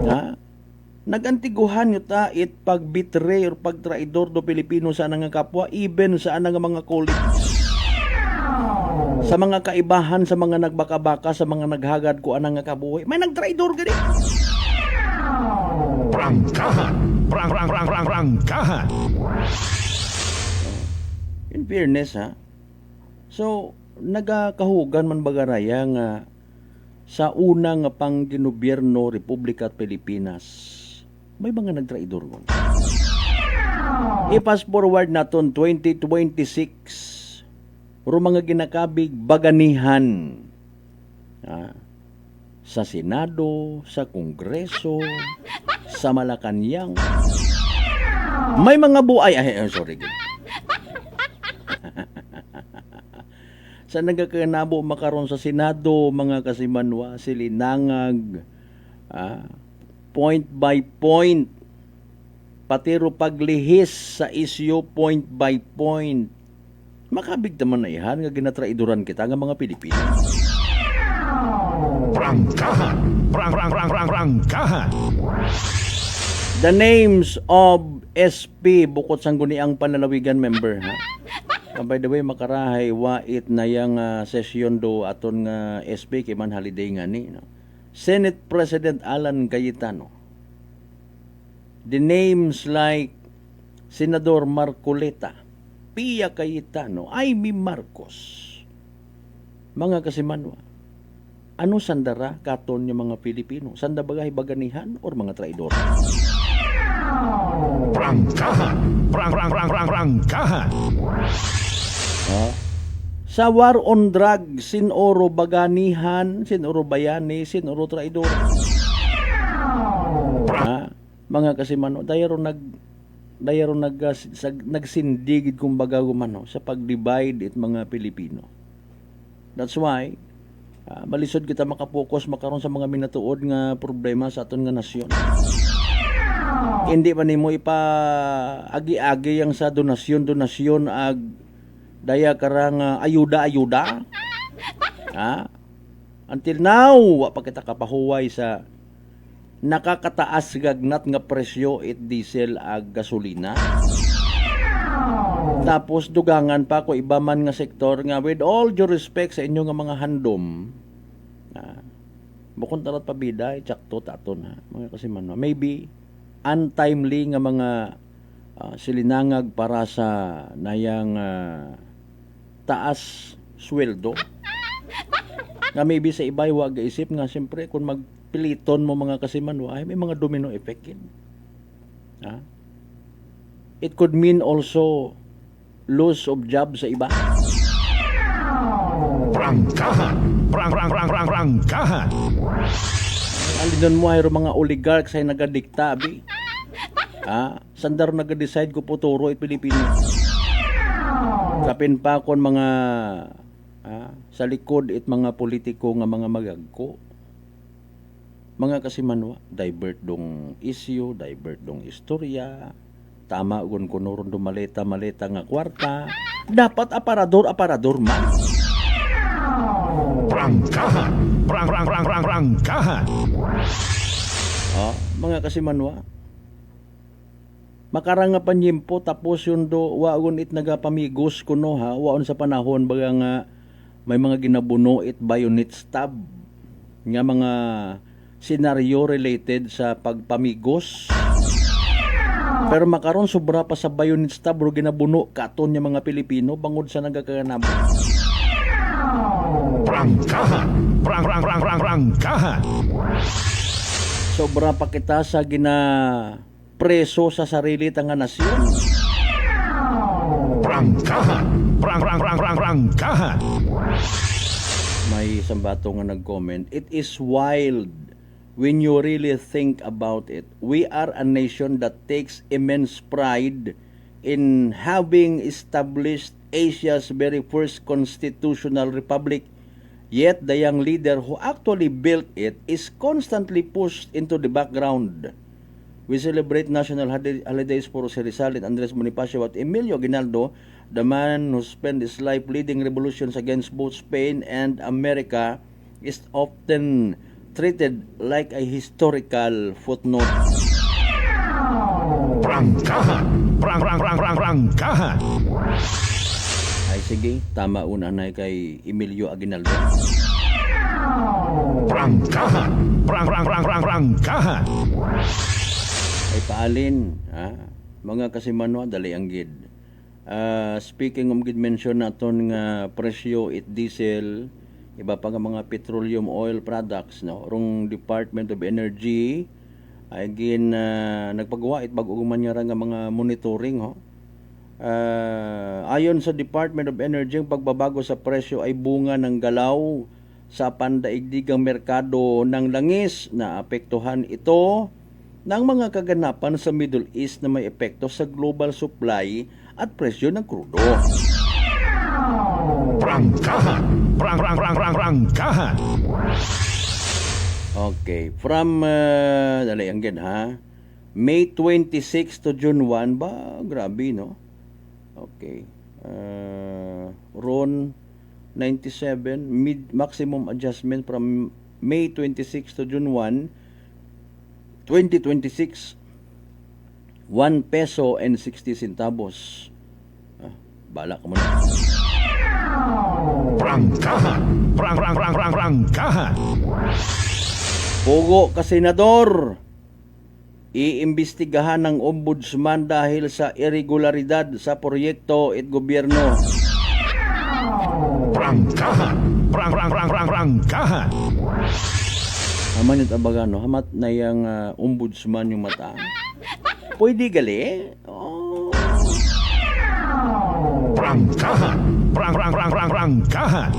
Ha? Nagantiguhan nyo ta it pagbitray or pagtraidor do Pilipino sa anang kapwa, even sa anang mga colleagues. Sa mga kaibahan, sa mga nagbaka-baka, sa mga naghagad ko anang kabuhay, may nagtraidor gali. Prangkahan. Prangkahan. In fairness, ha? So, nagakahugan man bagaraya nga sa unang pang ginobierno Republika at Pilipinas, may mga nagtraidor mo. I-fast forward naton 2026, pero mga ginakabig baganihan sa Senado, sa Kongreso, sa Malacanang. May mga buay, sorry. Sa nagakanabo makaron sa Senado, mga kasimanwa, silinangag, point by point, patiro paglihis sa isyo point by point. Makabig naman na ihan nga ginatraiduran kita nga mga Pilipino. Prangkahan. Prangkahan. The names of SP bukod sang guniang panlalawigan member ha. By the way, makarahay wait na yang sesyon do aton nga SP kay man holiday nga ni no. Senate President Alan Cayetano. The names like Senador Marcoleta, Pia Cayetano, Amy Marcos. Mga kasimanwa, ano sandara katon yung mga Pilipino? Sanda bagay baganihan or mga traidor? Prangkahan. Prangkahan. Sa war on drug, sinoro baganihan, sinoro bayani, sinoro traidor. Mga kasimano, dayaro nagsindigid kumbaga gumano sa pag-divide it mga Pilipino. That's why malisod kita makapokus makaron sa mga minatuod nga problema sa aton nga nasyon. Hindi man nimo ipa agi-agi yang sa donasyon ag daya karang ayuda. Until now wa pa kita kapahuway sa nakakataas gagnat nga presyo it diesel ag gasolina. Tapos dugangan pa ko iba man nga sektor nga with all due respect sa inyo nga mga handom. Bukod talat pabida tsakto taton ha mga kasiman. Maybe untimely nga mga silinangag para sa nayang taas sweldo. Nga maybe sa iba wag isip nga siyempre kung magpiliton mo mga kasiman ay may mga domino effect yun. It could mean also loss of job sa iba. Prangkahan. Prangkahan. Alindon mo ay mga oligarchs ay nagadikta abi. Sandar nag-decide ko puturo it Pilipino. Kapin pa kon mga sa likod it mga politiko nga mga magagko. Mga kasimanwa, divert dong issue, divert dong istorya. Tama gun kunuron do maleta nga kwarta. Dapat aparador man. Prangkahan. Prangkahan. Mga kasimanwa, makarang nga panyimpo tapos yun do waon it nagapamigos kuno ha waon sa panahon baga nga may mga ginabuno it bayonet stab nga mga senaryo related sa pagpamigos. Pero makaron sobra pa sa bayonet stab ro ginabuno katon nya mga Pilipino bangod sa nagakaganabo. Prangkahan. Prangkahan. Sobra pa kita sa preso sa sarili tanga nasyon. Prangkahan. Prangkahan. May isang bato nga nag-comment, it is wild when you really think about it. We are a nation that takes immense pride in having established Asia's very first constitutional republic. Yet the young leader who actually built it is constantly pushed into the background. We celebrate national holidays for Jose Rizal and Andres Bonifacio, but Emilio Aguinaldo, the man who spent his life leading revolutions against both Spain and America, is often treated like a historical footnote. Prangkahan. Prangkahan. Ay sige, tama una na kay Emilio Aguinaldo. Prangkahan. Prangkahan. Ay paalin, mga kasimano, dali ang gid. Speaking of gid mention naton nga presyo it diesel, iba pa nga mga petroleum oil products, no? Rong Department of Energy, ay gin nagpagawa it bag-o man nga mga monitoring, ho. Ayon sa Department of Energy, ang pagbabago sa presyo ay bunga ng galaw sa pandaigdigang merkado ng langis na apektuhan ito ng mga kaganapan sa Middle East na may epekto sa global supply at presyo ng krudo. Prangkahan. Prangkahan. Okay, from dali ang gid ha. May 26 to June 1 ba? Grabe no. Okay. RON 97 maximum adjustment from May 26 to June 1 2026. 1 peso and 60 centavos. Bala ka muna. Prangkahan. Prangkahan. Pugo ka senador. Iimbestigahan ng ombudsman dahil sa irregularidad sa proyekto at gobyerno. Prangkahan. Prangkahan. Haman yung tabaga, no? Hamat na yung ombudsman yung mata. Pwede gali? Oh. Prangkahan. Prangkahan.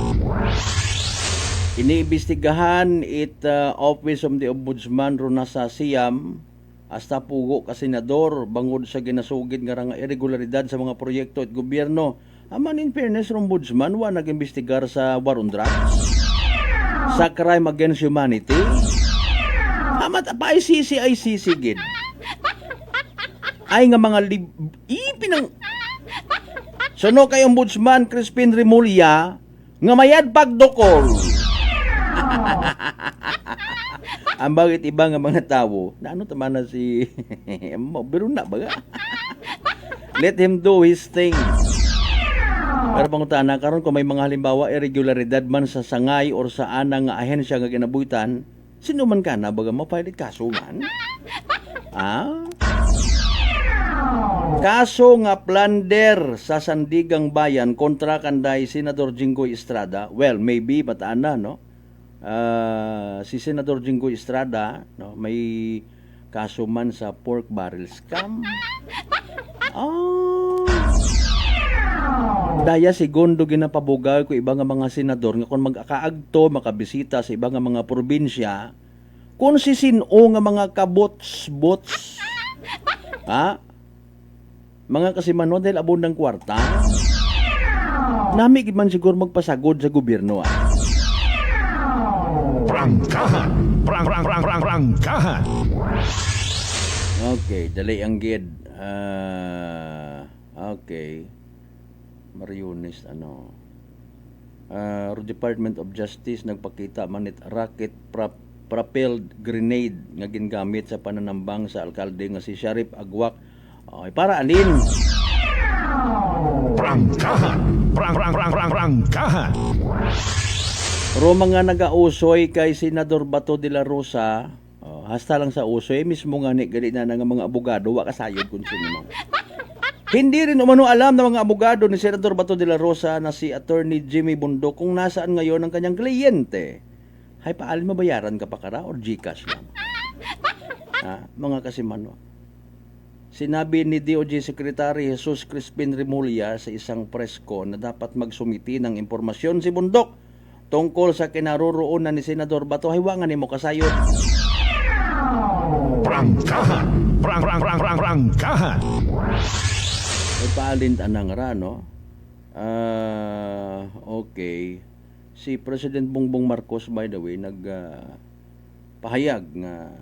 Iniimbestigahan it Office of the Ombudsman ro na sa Siam hasta pugo ka senador bangod sa ginasugid nga nga irregularidad sa mga proyekto at gobyerno. Aman in fairness ro ombudsman wa nag-imbestigar sa war on drugs, sa crime against humanity. Amat pa ICC gid. Ay nga mga ipinang suno kay Ombudsman Crispin Remulla nga mayad pagdokol. Ang bakit iba nga mga tao, na ano tama na si biro na baga. Let him do his thing. Pero pangutana karon kung may mga halimbawa irregularidad man sa sangay or sa anang nga ahensya nga ginabuhitan, sino man ka na baga mapailit kaso man? Kaso nga plunder sa Sandigang Bayan kontra kanday Senador Jinggoy Estrada. Well, maybe bataan na, no? Si Senador Jinggoy Estrada, no, may kaso man sa pork barrel scam. Daya segundo ginapabugaw ko iba nga mga senador nga kung mag-akaagto makabisita sa iba nga mga probinsya, kung si sino nga mga kabots mga kasimanon dahil abon ng kwarta, nami man siguro magpasagod sa gobyerno. Prangkahan. Prangkahan. Okay, dali ang gid. Okay. Mariones, Department of Justice nagpakita manit rocket propelled grenade nga gingamit sa pananambang sa alkalde nga si Sheriff Agwak. Okay, para alin? Prangkahan. Prangkahan. Roma nga nagausoy kay Senador Bato de la Rosa, hasta lang sa usoy, mismo nga ni gali na nga mga abogado, wa kasayod kung sino mo. Hindi rin umano alam ng mga abogado ni Senador Bato de la Rosa na si Attorney Jimmy Bundok kung nasaan ngayon ang kanyang kliyente. Hay, paalin mabayaran ka pa kara or Gcash lang? Mga kasimano. Sinabi ni DOJ Secretary Jesus Crispin Remulla sa isang press con na dapat magsumiti ng impormasyon si Bundok tungkol sa kinaroroonan ni Senador Bato. Haywangan ni mo kasayod. Prangkahan. Prangkahan. Ay paalin anang rano. Okay. Si President Bongbong Marcos, by the way, pahayag nga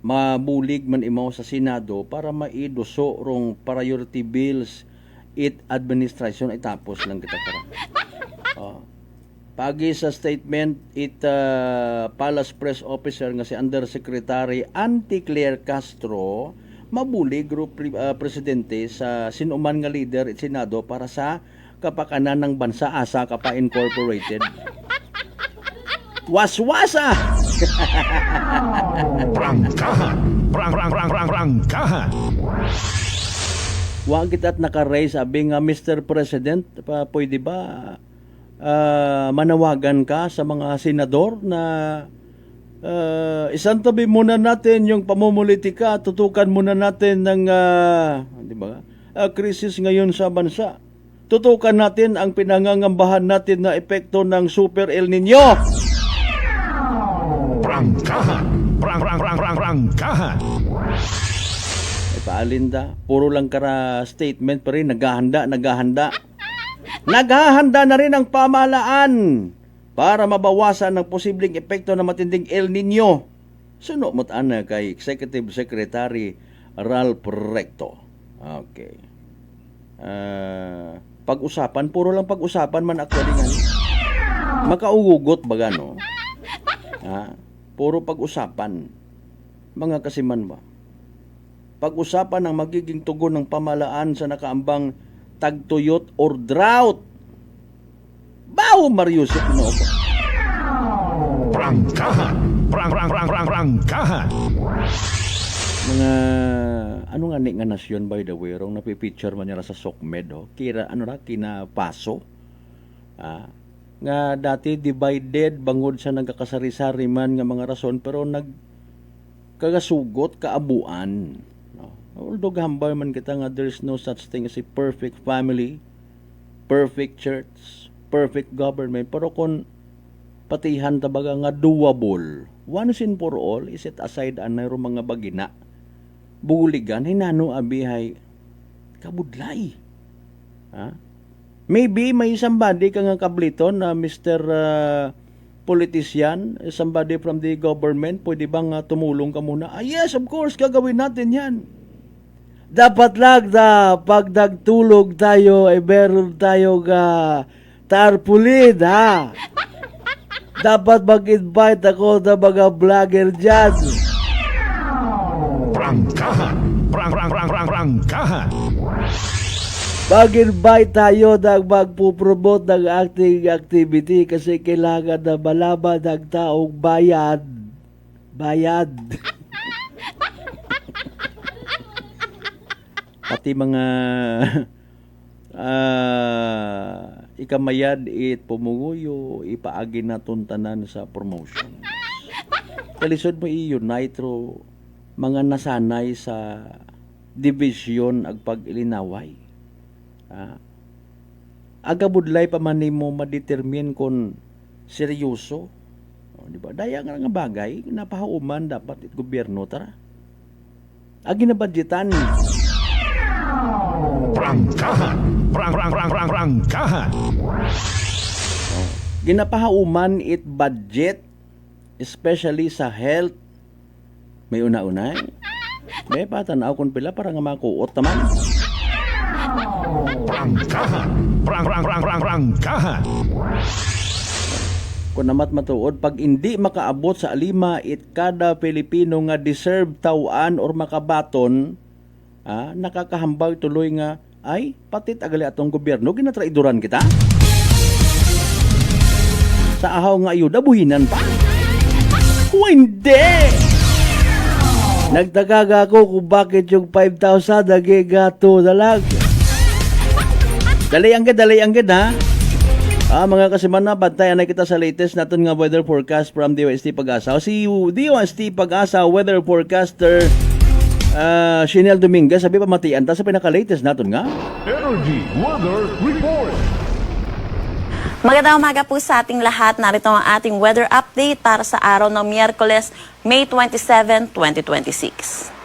mabulig man imaw sa Senado para maiduso rong priority bills it administration ay tapos lang kita para. Pagi sa statement Palace Press Officer nga si Undersecretary Auntie Claire Castro mabulig group presidente sa sinuman nga leader at Senado para sa kapakanan ng bansa asa kapa incorporated. Waswasa. Prangkahan. Prangkahan. Wa kita't naka-raise sabi nga Mr. President, pwede ba manawagan ka sa mga senador na isantabi muna natin yung pamumulitika, tutukan muna natin ng krisis ngayon sa bansa. Tutukan natin ang pinangangambahan natin na epekto ng Super El Nino. Prangkahan. Prangkahan. Paalinda, puro lang kara statement pa rin, naghahanda. Naghahanda na rin ang pamahalaan para mabawasan ang posibleng epekto ng matinding El Nino. Suno mo't ana kay Executive Secretary Ralph Recto. Okay. Pag-usapan, puro lang pag-usapan man actually nga. Makaugugot baga, no? Puro pag-usapan. Mga kasiman ba? pag-usapan ang magiging tugon ng pamahalaan sa nakaambang tagtuyot or drought. Bao Mariusip no ko. Prangkahan. Prangkahan. Mga ano nga ni nga nasyon by the way rong napipicture man nila sa SOCMED kira ano ra kinapaso. Nga dati divided bangod sa nagkakasari-sari man nga mga rason pero nagkagasugot kaabuan. Although gahambal man kita nga there's no such thing as a perfect family, perfect church, perfect government, pero kung patihan tabaga nga doable, once and for all, iset aside anayro mga bagina, buligan, hinano abihay, kabudlay. Maybe may somebody ka nga kabliton na Mr. Politician, somebody from the government, pwede bang tumulong ka muna? Yes, of course, gagawin natin yan. Dapat lang na pag nagtulog tayo, ay meron tayo tarpulid, ha? Dapat mag-invite ako ng mga vlogger dyan. Prangkahan. Prangkahan. Mag-invite tayo ng magpupromote ng acting activity kasi kailangan na malaman ng taong bayad. Pati mga ikamayad pumunguyo, ipaagi na tuntanan sa promotion. Kalisod mo i-unite mga nasanay sa division ag pag-ilinaway. Agabudlay pa man mo ma-determine kung seryoso. Di ba? Daya nga bagay, napahauman dapat gobyerno tara. Agi na budgetan. Prangkahan. Prangkahan. Ginapahauman budget especially sa health. May una-una. May patanaw kung pila para nga makuot naman. Prangkahan. Prangkahan. Kung namat matuod, pag hindi makaabot sa 5 kada Pilipino nga deserve tawaan or makabaton, nakakahambal tuloy nga, ay, patit agali atong gobyerno, ginatraiduran kita. Sa ahaw nga ayuda, buhinan pa. Hindi! Nagtagaga ako kung bakit yung 5,000 nagigato na lang. Dali anggid ha. Mga kasimana, bantayan na kita sa latest natin nga weather forecast from DOST Pag-asa. Si DOST Pag-asa weather forecaster Shinel Dominguez, sabi pa matian ta sa pinaka-latest natin nga. Energy Weather Report. Magandang umaga po sa ating lahat. Narito ang ating weather update para sa araw ng Miyerkules, May 27, 2026.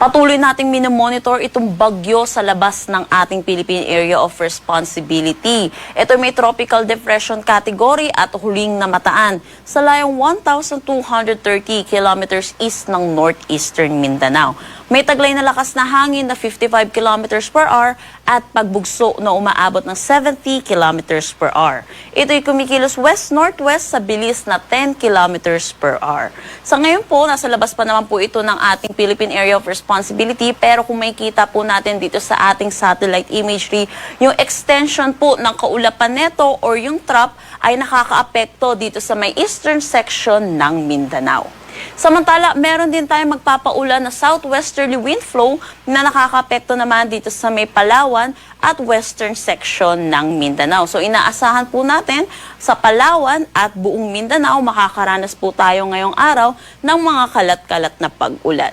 Patuloy nating minomonitor itong bagyo sa labas ng ating Philippine Area of Responsibility. Ito may tropical depression category at huling namataan sa layong 1,230 kilometers east ng northeastern Mindanao. May taglay na lakas na hangin na 55 kilometers per hour at pagbugso na umaabot ng 70 kilometers per hour. Ito'y kumikilos west-northwest sa bilis na 10 kilometers per hour. Sa ngayon po, nasa labas pa naman po ito ng ating Philippine Area of Responsibility, pero kung makikita po natin dito sa ating satellite imagery, yung extension po ng kaulapan neto or yung trap ay nakakaapekto dito sa may eastern section ng Mindanao. Samantala, meron din tayong magpapaulan na southwesterly wind flow na nakakapekto naman dito sa may Palawan at western section ng Mindanao. So inaasahan po natin sa Palawan at buong Mindanao makakaranas po tayo ngayong araw ng mga kalat-kalat na pag-ulan.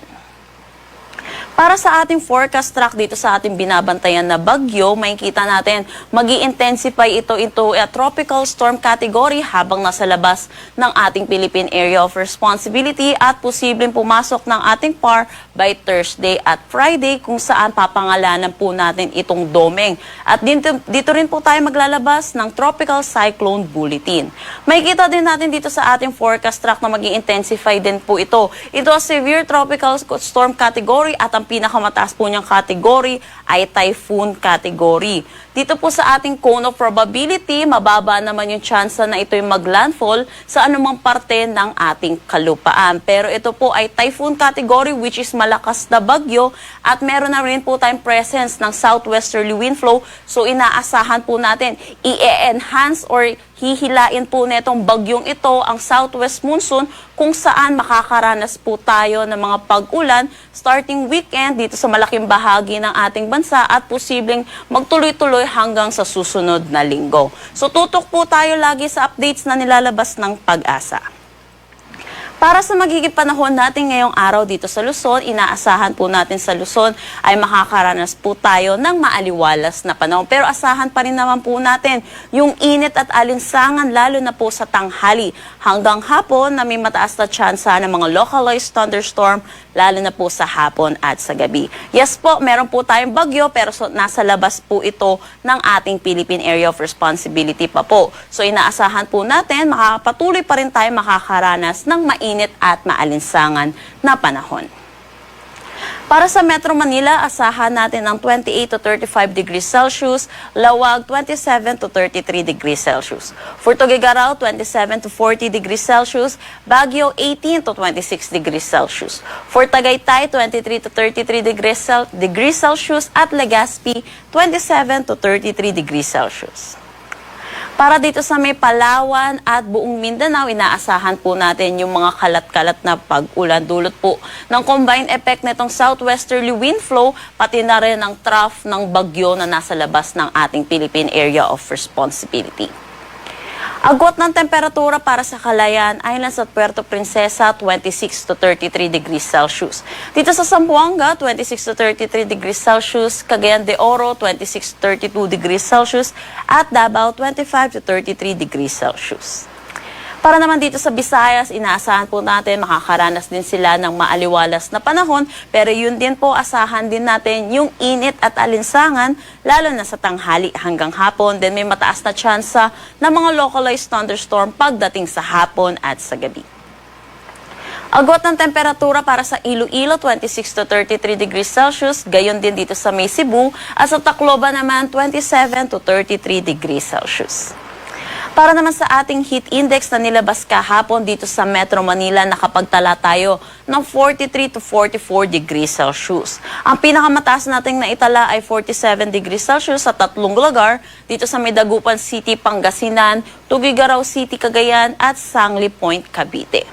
Para sa ating forecast track dito sa ating binabantayan na bagyo, makikita natin mag-i-intensify ito into a tropical storm category habang nasa labas ng ating Philippine Area of Responsibility at posibleng pumasok ng ating PAR by Thursday at Friday kung saan papangalanan po natin itong domeng. At dito rin po tayo maglalabas ng Tropical Cyclone Bulletin. Makikita din natin dito sa ating forecast track na mag-i-intensify din po ito. Ito severe tropical storm category at ang ang pinakamataas po niyang category ay typhoon category. Dito po sa ating cone of probability, mababa naman yung tsansa na ito'y maglandfall sa anumang parte ng ating kalupaan. Pero ito po ay typhoon category, which is malakas na bagyo, at meron na rin po tayong presence ng southwesterly wind flow. So inaasahan po natin i-enhance or hihilain po netong bagyong ito ang southwest monsoon, kung saan makakaranas po tayo ng mga pag-ulan starting weekend dito sa malaking bahagi ng ating bansa at posibleng magtuloy-tuloy hanggang sa susunod na linggo. So tutok po tayo lagi sa updates na nilalabas ng Pag-asa. Para sa magiging panahon natin ngayong araw dito sa Luzon, inaasahan po natin sa Luzon ay makakaranas po tayo ng maaliwalas na panahon. Pero asahan pa rin naman po natin yung init at alinsangan, lalo na po sa tanghali hanggang hapon, na may mataas na tsansa ng mga localized thunderstorm, lalo na po sa hapon at sa gabi. Yes po, meron po tayong bagyo, pero nasa labas po ito ng ating Philippine Area of Responsibility pa po. So inaasahan po natin, makapatuloy pa rin tayo makakaranas ng mainit at maalinsangan na panahon. Para sa Metro Manila, asahan natin ang 28 to 35 degrees Celsius, Lawag 27 to 33 degrees Celsius. For Tuguegarao, 27 to 40 degrees Celsius, Baguio 18 to 26 degrees Celsius. For Tagaytay, 23 to 33 degrees Celsius at Legazpi, 27 to 33 degrees Celsius. Para dito sa may Palawan at buong Mindanao, inaasahan po natin yung mga kalat-kalat na pag-ulan dulot po ng combined effect nitong southwesterly wind flow, pati na rin ang trough ng bagyo na nasa labas ng ating Philippine Area of Responsibility. Agwat ng temperatura para sa Calayan Islands at Puerto Princesa, 26 to 33 degrees Celsius. Dito sa Zamboanga, 26 to 33 degrees Celsius. Cagayan de Oro, 26 to 32 degrees Celsius. At Davao, 25 to 33 degrees Celsius. Para naman dito sa Visayas, inaasahan po natin makakaranas din sila ng maaliwalas na panahon, pero yun din po, asahan din natin yung init at alinsangan, lalo na sa tanghali hanggang hapon. Then may mataas na tsansa ng mga localized thunderstorm pagdating sa hapon at sa gabi. Agwat ng temperatura para sa Iloilo, 26 to 33 degrees Celsius. Gayon din dito sa may Cebu. At sa Tacloban naman, 27 to 33 degrees Celsius. Para naman sa ating heat index na nilabas kahapon dito sa Metro Manila, nakapagtala tayo ng 43 to 44 degrees Celsius. Ang pinakamataas nating naitala ay 47 degrees Celsius sa tatlong lugar dito sa Dagupan City, Pangasinan, Tuguegarao City, Cagayan at Sangli Point, Cavite.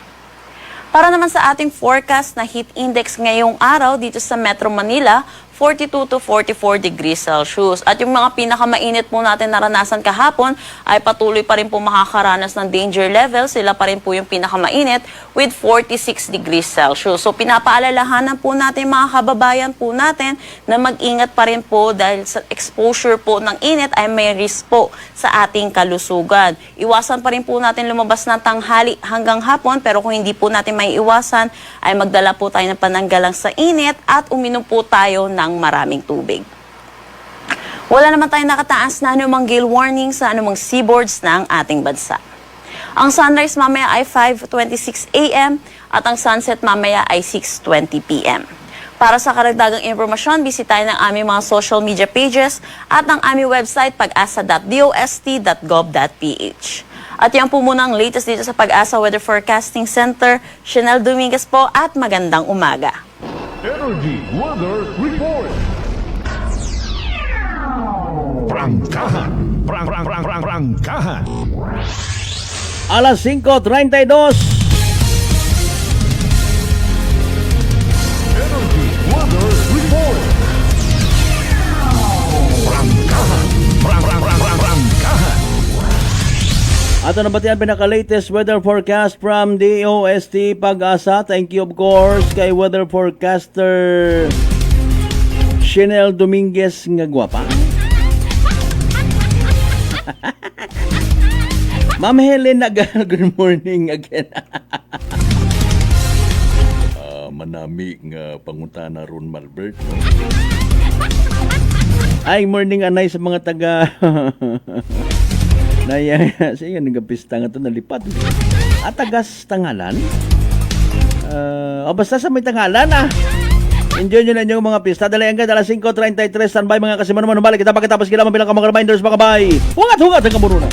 Para naman sa ating forecast na heat index ngayong araw dito sa Metro Manila, 42 to 44 degrees Celsius. At yung mga pinakamainit po natin naranasan kahapon ay patuloy pa rin po makakaranas ng danger level. Sila pa rin po yung pinakamainit with 46 degrees Celsius. So pinapaalalahanan po natin mga kababayan po natin na mag-ingat pa rin po dahil sa exposure po ng init ay may risk po sa ating kalusugan. Iwasan pa rin po natin lumabas ng tanghali hanggang hapon, pero kung hindi po natin may iwasan ay magdala po tayo ng pananggalang sa init at uminom po tayo ng maraming tubig. Wala naman tayong nakataas na anumang gale warning sa anumang seaboards ng ating bansa. Ang sunrise mamaya ay 5:26 a.m. at ang sunset mamaya ay 6:20 p.m. Para sa karagdagang impormasyon, bisitahin ang aming mga social media pages at ang aming website pag-asa.dost.gov.ph. At yan po muna ang latest dito sa Pag-asa Weather Forecasting Center. Chanel Dominguez po at magandang umaga. Energy Weather Report. Prangkahan. Prangkahan. Alas 5:32. Energy Weather Report. Prangkahan. Prangkahan. Ato na batian pinaka-latest weather forecast from DOST Pag-asa. Thank you of course kay weather forecaster Chanel Dominguez nga gwapa. Ma'am Helen Nagal, good morning again. Manami nga pangutana ron Malbert. No? Ay, morning anay sa mga taga Naya, siya nagapista nga ito, nalipat. At tagas tangalan? Basta sa may tangalan Enjoy nyo na inyong mga pista. Dali hanggang alas 5:33. Standby mga kasimano. Balik kita pagkatapos kailangan bilang mga reminders mga kabay. Hungat-hungat ang kamurunan.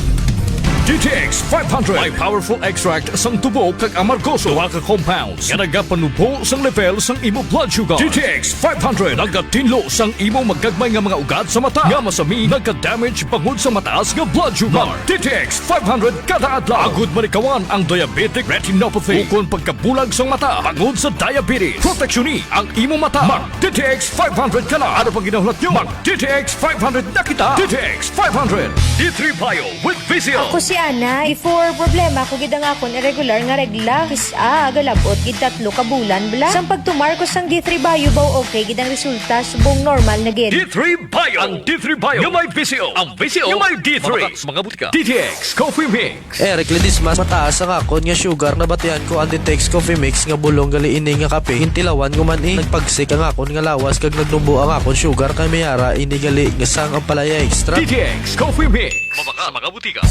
DTX 500 may powerful extract sang tubo kag amargoso wa ka compounds nga nagapanubo sang level sang imo blood sugar. DTX 500 nagatinlo sang imo magagmay nga mga ugat sa mata nga masami nagka-damage pangod sa mataas nga blood sugar. DTX 500 kada adlaw agud marikawan ang diabetic retinopathy ukon pagkabulag sang mata pangod sa diabetes. Proteksyon ang imo mata. Mag DTX 500 kana ano pang ginahulot nyo? Mag DTX 500 na kita. DTX 500 D3 Bio with Vizio. Ako si Ana, before problema ko gid ang akon irregular nga regla. Kisa galabot gid 3 ka bulan bla. Sang pagtumar ko sang D3 Bio baw okay gid ang resulta subong normal na gid. D3 Bio. Ang D3 Bio yung may Vizio. Ang Vizio yung may D3. Mga butika. DTX Coffee Mix. Recledis mas mataas ang akon nga sugar na batian ko ang DTX Coffee Mix nga bulong gali ini nga kape. Hintilawan ko man nagpagsik ang akon nga lawas kag nagdumbo ang akon sugar kay mayara ini gali nga sang ang palaya extra. DTX Coffee Mix. Mabaka mga butika.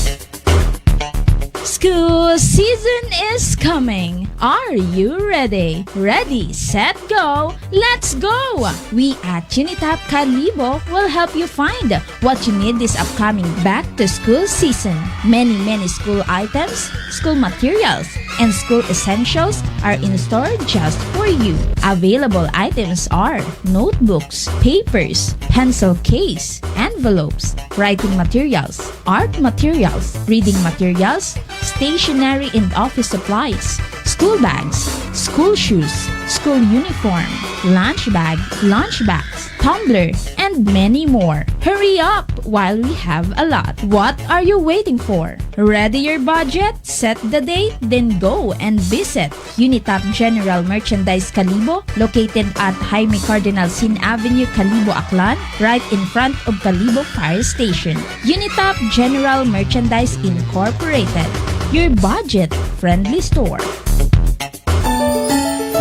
School season is coming. Are you ready? Ready, set, go. Let's go! We at Unitap Kalibo will help you find what you need this upcoming back-to-school season. Many school items, school materials, and school essentials are in store just for you. Available items are notebooks, papers, pencil case, envelopes, writing materials, art materials, reading materials, stationery and office supplies, school bags, school shoes, school uniform, lunch bag, lunch bags, tumbler, and many more. Hurry up while we have a lot. What are you waiting for? Ready your budget? Set the date? Then go and visit Unitap General Merchandise Kalibo, located at Jaime Cardinal Sin Avenue, Kalibo, Aklan, right in front of Kalibo Fire Station. Unitap General Merchandise Incorporated, your budget-friendly store.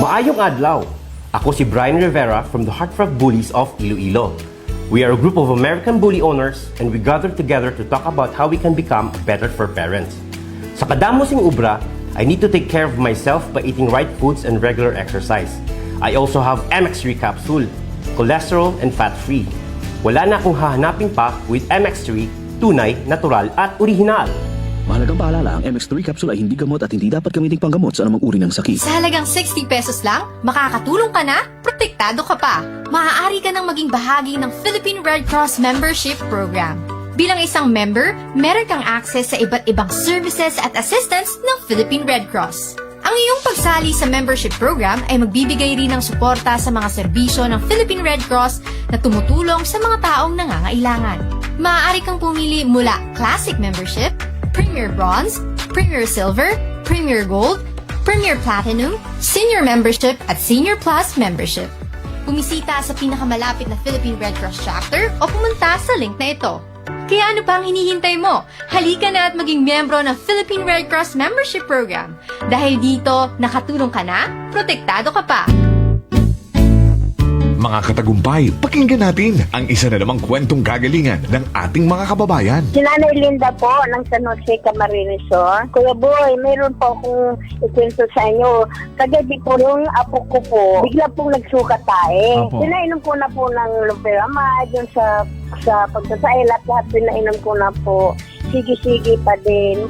Maayong adlaw! Ako si Brian Rivera from the Heartfrog Bullies of Iloilo. We are a group of American bully owners and we gather together to talk about how we can become better for parents. Sa kadamosing ubra, I need to take care of myself by eating right foods and regular exercise. I also have MX3 capsule, cholesterol and fat-free. Wala na akong hahanapin pa with MX3, tunay, natural at original. Mahalagang paalala, ang MX3 capsule ay hindi gamot at hindi dapat gamiting panggamot sa anumang uri ng sakit. Sa halagang 60 pesos lang, makakatulong ka na, protektado ka pa. Maaari ka nang maging bahagi ng Philippine Red Cross Membership Program. Bilang isang member, meron kang access sa iba't ibang services at assistance ng Philippine Red Cross. Ang iyong pagsali sa membership program ay magbibigay rin ng suporta sa mga serbisyo ng Philippine Red Cross na tumutulong sa mga taong nangangailangan. Maaari kang pumili mula Classic Membership, Premier Bronze, Premier Silver, Premier Gold, Premier Platinum, Senior Membership at Senior Plus Membership. Bumisita sa pinakamalapit na Philippine Red Cross chapter o pumunta sa link na ito. Kaya ano pa ang hinihintay mo? Halika na at maging miyembro ng Philippine Red Cross Membership Program. Dahil dito, nakatulong ka na, protektado ka pa. Mga katagumpay, pakinggan natin ang isa na namang kwentong gagalingan ng ating mga kababayan. Si Nanay Linda po ng San Jose Camarines Sur. Kuya Boy, mayroon po akong ikwento sa inyo. Kagabi po yung apo ko po, bigla pong nagsuka tae. Pinainom ko na po ng Loperamide, yung sa pagsasail at lahat pinainom ko na po. Sige-sige pa din.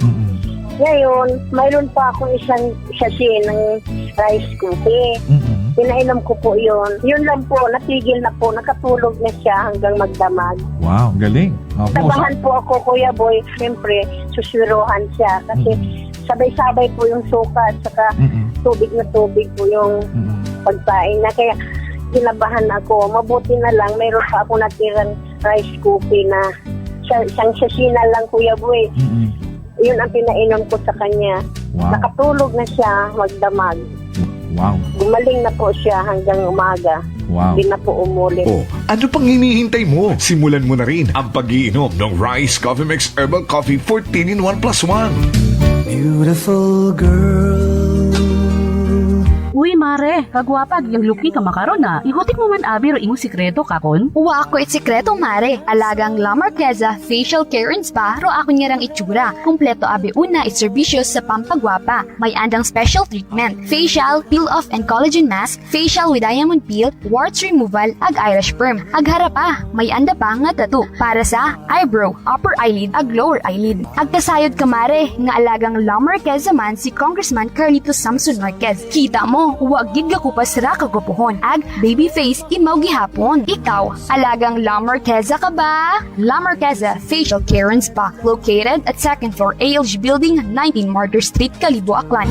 Ngayon, mayroon pa akong isang sachet ng rice cookie. Pinainom ko po yun. Yun lang po, natigil na po. Nakatulog na siya hanggang magdamag. Wow, galing. Tabahan po ako, Kuya Boy. Siyempre, suswiruhan siya. Kasi sabay-sabay po yung suka at saka tubig na tubig po yung pagpain na. Kaya kinabahan ako. Mabuti na lang, mayroon pa ako natirang rice cookie na isang sasina lang, Kuya Boy. Yun ang pinainom ko sa kanya. Wow. Nakatulog na siya magdamag. Wow. Gumaling na po siya hanggang umaga. Wow. Hindi na po umulit. Oh, ano pang hinihintay mo? Simulan mo na rin ang pag-iinom ng Rice Coffee Mix Herbal Coffee 14 in 1 + 1. Beautiful girl. Uy, mare, kagwapag, yung luki ka makaron na. Ihutik mo man abi ro imong sikreto kakon. Uwa ako it sikreto, mare. Alagang La Marqueza Facial Care and Spa ro ako niyarang itsura. Kumpleto abi una iserbisyo sa pampagwapa. May andang special treatment, facial, peel-off and collagen mask, facial with diamond peel, warts removal, ag eyelash perm. Ag harapa, may anda pa nga tattoo para sa eyebrow, upper eyelid, ag lower eyelid. Ag kasayod ka, mare, nga alagang La Marqueza man si Congressman Carlito Samson Marquez. Kita mo, huwag gid ka kupas ra kagupuhon. Ag baby face imaw gihapon. Ikaw, alagang La Marqueza ka ba? La Marqueza Facial Care and Spa, located at 2nd floor ALG Building, 19 Martyr Street, Kalibo, Aklan.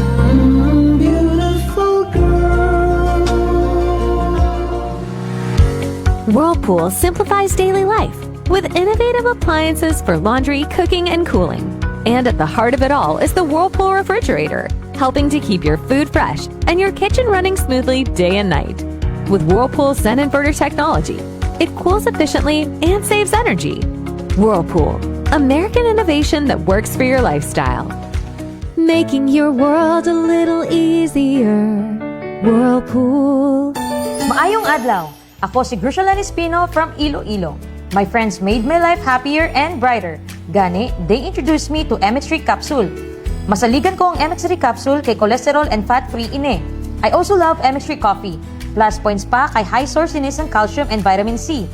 Whirlpool simplifies daily life with innovative appliances for laundry, cooking, and cooling. And at the heart of it all is the Whirlpool refrigerator, helping to keep your food fresh and your kitchen running smoothly day and night. With Whirlpool Zen Inverter technology, it cools efficiently and saves energy. Whirlpool, American innovation that works for your lifestyle. Making your world a little easier. Whirlpool. Maayong adlaw. Ako si Grishalan Espino from Iloilo. My friends made my life happier and brighter. Gani, they introduced me to MX3 capsule. Masaligan ko ang MX3 capsule kay cholesterol and fat-free ine. I also love MX3 coffee. Plus points pa kay high source inis ng calcium and vitamin C.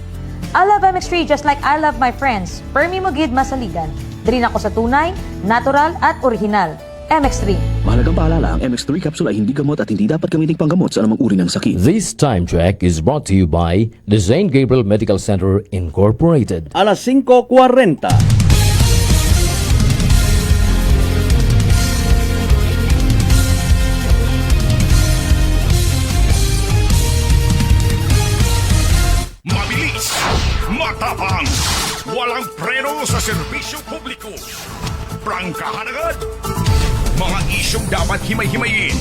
I love MX3 just like I love my friends. Permi mo gid masaligan. Diri na ko sa tunay, natural at original. MX3. Mahalagang paalala, ang MX3 capsule ay hindi gamot at hindi dapat gamiting panggamot sa anumang uri ng sakit. This time check is brought to you by the St. Gabriel Medical Center Incorporated. Alas 5:40. Mabilis, matapang, walang preno sa serbisyo publiko. Prangkahan agad. Mga isyong dapat himay-himayin,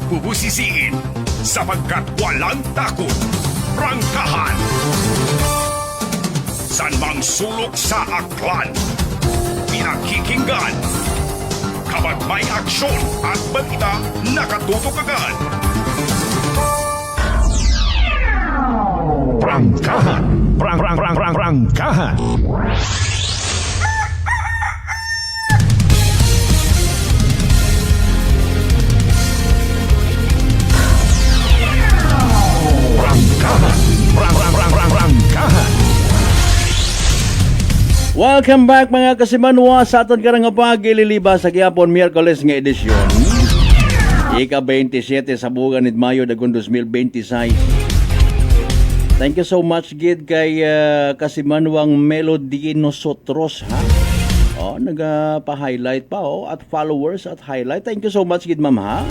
bubusisiin, sapagkat walang takot. Prangkahan. San mang sulok sa aklan, pinakikinggan. Kapag may aksyon at balita, nakatutok agad. Prangkahan. Prangkahan. Prangkahan. Welcome back mga kasimanwa sa aton karang pagililiba sa gihapon Miyerkules nga edisyon. Ika-27 sa buwan ni Mayo dagon 2026. Thank you so much gid kay kasimanwang Melody Nosotros ha. Oh, nagapa-highlight pa at followers at highlight. Thank you so much gid ma'am ha.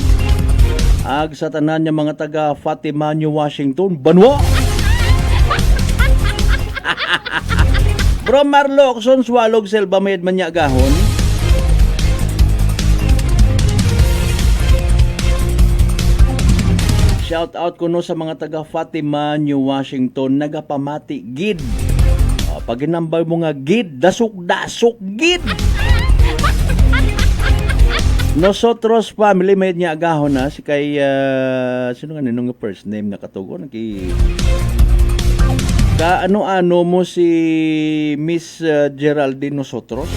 Ag sa tanan niya mga taga Fatima, New Washington, Banwa. Bro Marlo, Okson, Swalog, Selva, Mayad man niya agahon. Shout out ko no sa mga taga Fatima, New Washington, nagapamati, gid. Pag inambay mo nga, gid, dasok, gid. Nosotros family, mayad niya agahon na, si kay, sino nga ninong first name na katugo, ano mo si Miss Geraldine Nosotros?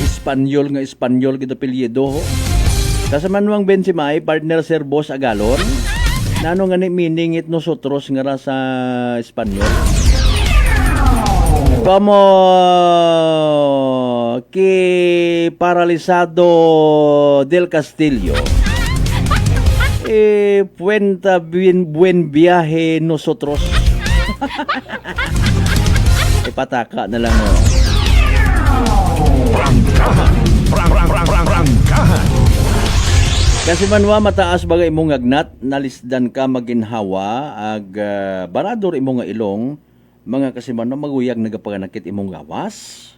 Espanyol kita apelyido ho. Kasamanuang Bensimay, partner Sir Boss Agalon. Nano nga ni meaning it Nosotros nga ra sa Espanyol? Como que paralizado del Castillo. Puenta buen viaje nosotros. Pataka na lang o. Prangkahan. Kasi manwa mataas bagay imong agnat, nalisdan ka maginhawa, ag barador imong nga ilong, mga kasimanwa maguyag nagapaganakit imong gawas.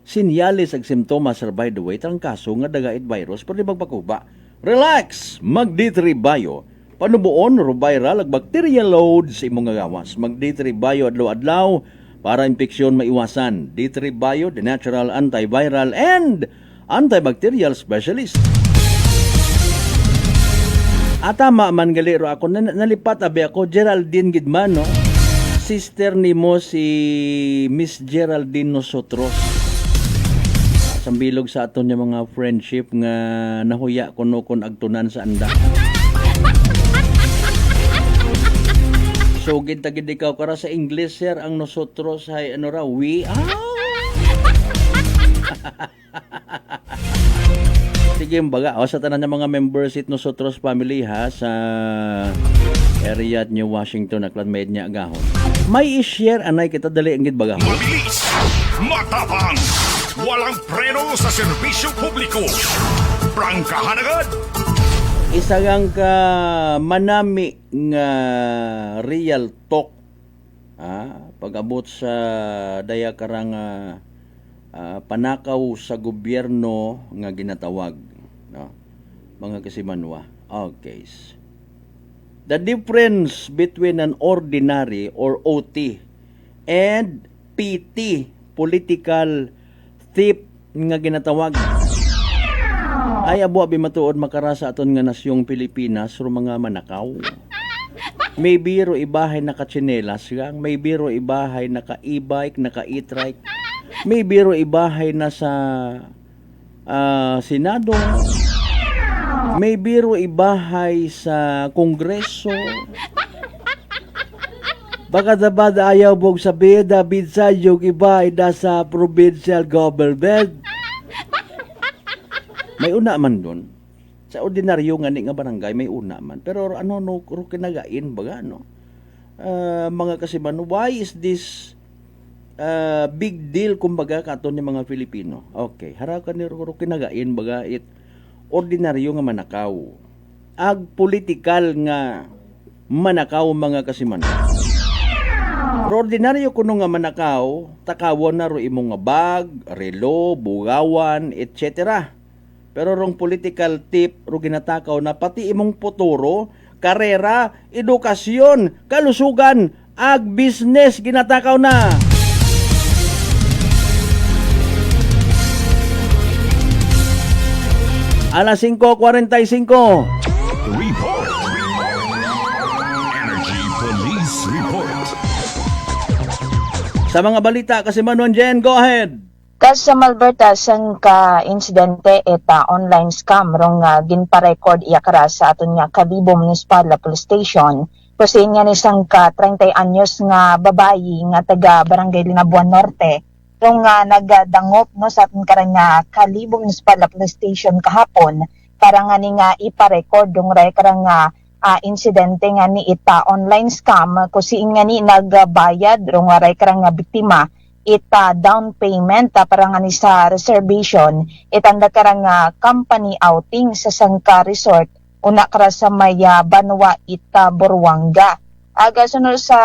Sinyalis ag simptomas by the way, trangkaso nga dagait virus, pero di magpakuba. Relax! Mag-D3 Bio. Panubuon, viral ag bacterial load sa imong gawas. Mag-D3 Bio adlaw-adlaw para impeksyon maiwasan. D3 Bio, the natural antiviral and antibacterial specialist. Tama man gali ro ako nalipat abi ako Geraldine Gidman no. Sister nimo si Miss Geraldine Nosotros. Sambilog sa aton yung mga friendship nga nahuya kuno kon agtunan sa anda. So gid ikaw kara sa English sir ang nosotros ay ano ra we. Sige baga, sa tanan ng mga members it nosotros family ha sa area at New Washington Aklan Mednya agahon. May i-share anay kita dali ang gid baga. Mabilis, matapang, walang preno sa serbisyo publiko. Prangkahan agad. Isa gang ka manami nga real talk. Pag-abot sa daya karang panakaw sa gobyerno nga ginatawag no mga kasimanwa. Okay, the difference between an ordinary or OT and PT, political thief nga ginatawag ay abo abi matuod makarasa aton nga nasyong Pilipinas ro mga manakaw. May biro ibahay naka-tsinelas gang, may biro ibahay naka-e-bike, naka-e-trike. May biro ibahay na sa Senado. May biro ibahay sa Kongreso. Baka dapat ayaw mong sabihin na minsan yung iba ay nasa provincial government. May una man doon. Sa ordinaryo nga nga barangay, may una man. Pero ano, kinagain baga, no? Mga kasiman, why is this big deal kumbaga katon ni mga Filipino? Okay, harakan ni kinagain baga it ordinaryo nga manakaw. Ag political nga manakaw mga kasiman. Pero ordinaryo kuno nga manakaw, takawon na ro imong nga bag, relo, bugawan, etc. Pero rong political tip ro ginatakaw na pati imong futuro, karera, edukasyon, kalusugan, ag business ginatakaw na. Alas 5:45. Report. Energy Police Report. Sa mga balita kasi Manuan Jen, go ahead. Kas sa Malberta sang ka insidente eta online scam rong ginpa-record iyakara sa aton nga Kalibo Municipal Police Station. Kusin nga ni sang ka 30 anyos nga babayi nga taga Barangay Linabuan Norte. Rong nagdangop no sa aton karang nga Kalibo Municipal Police Station kahapon para nga ni nga ipa-record dong karang insidente nga ni ita online scam kusin nga ni nagbayad rong karang biktima ita down payment para nga ni sa reservation itanda karang company outing sa Sangka Resort una kara sa may Banwa ita Buruanga. Aga sunod sa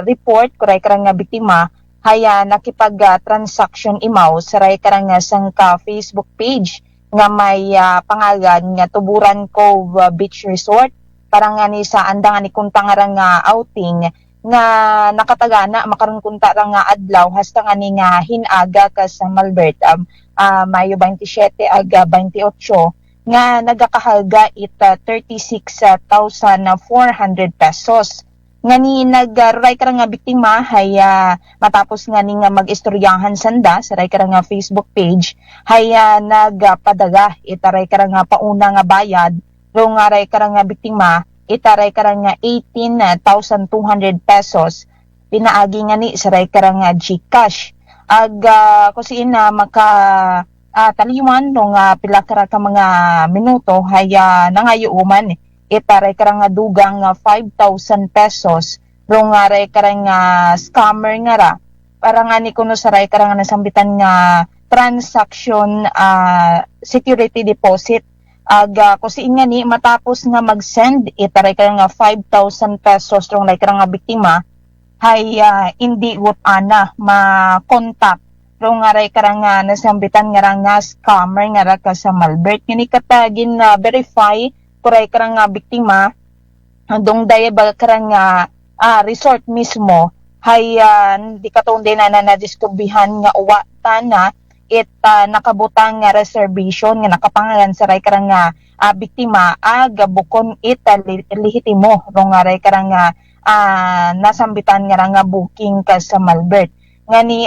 report kuray karang biktima haya nakipag transaction imaw sa ray karang Sangka Facebook page nga may pangalan nga Tuburan Cove Beach Resort para nga ni sa andang ni kuntang nga outing nga nakatagana makaron kunta ra nga adlaw hasta nga ni nga hinaga ka sa Malbert Mayo 27 aga 28 nga nagakahalga ita 36,400 pesos nga ni nagray ka nga biktima haya matapos nga ni nga mag-istoryahan sanda sa ray ka nga Facebook page haya nagpadaga itaray ka nga pauna nga bayad ro nga ray ka nga biktima itaray karang nga 18,200 pesos pinaagi nga ni sa ray karang nga GCash ag kusiin na maka taliwan nung pila ka mga minuto haya nangayuman itaray karang nga dugang 5,000 pesos ro nga ray karang nga scammer nga ra para nga ni kuno sa ray karang nga nasambitan nga transaction security deposit aga kusiin nga ni matapos nga mag-send itaray ka nga 5,000 pesos rong like nga biktima hay hindi gut ana ma-contact rong nga ray ka nga nasambitan nga scammer nga ra ka sa Malbert ngani katagin na verify kuray ka nga biktima dong daya ba ka nga resort mismo hay di katon din na nadiskubihan nga uwa na nakabutang nga reservation nga nakapangalan sa ray karang nga biktima bukon lehitimo rong nga ray karang nga nasambitan nga booking ka sa Malbert nga ni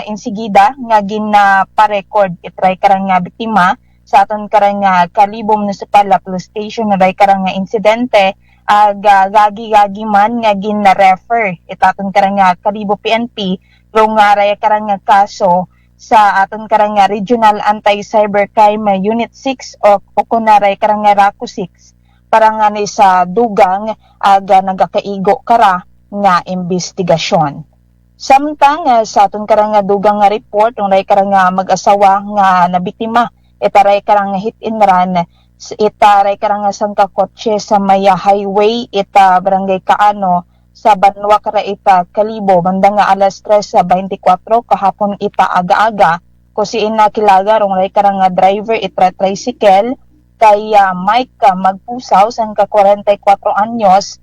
insigida nga ginaparecord itray karang nga biktima sa aton karang nga Kalibo Municipal Police Station na ray karang nga insidente gagi man nga gina-refer itaton karang nga Kalibo PNP rong nga ray karang nga kaso sa aton karang nga Regional Anti-Cybercrime Unit 6 o kunaray karang nga RACO 6 para nga ni sa dugang nagakaigo kara nga investigasyon. Samtang sa aton karang nga dugang nga report ng ray karang nga mag-asawa nga nabiktima itaray karang nga hit and run itaray karang nga sangka kotse sa Maya Highway barangay Kaano sa Banwa kara Kalibo banda nga alas 3:24 kahapon aga-aga kusiin na kilaga rong ray karang nga driver tricycle kay Mike Magpusaw sangka 44 anyos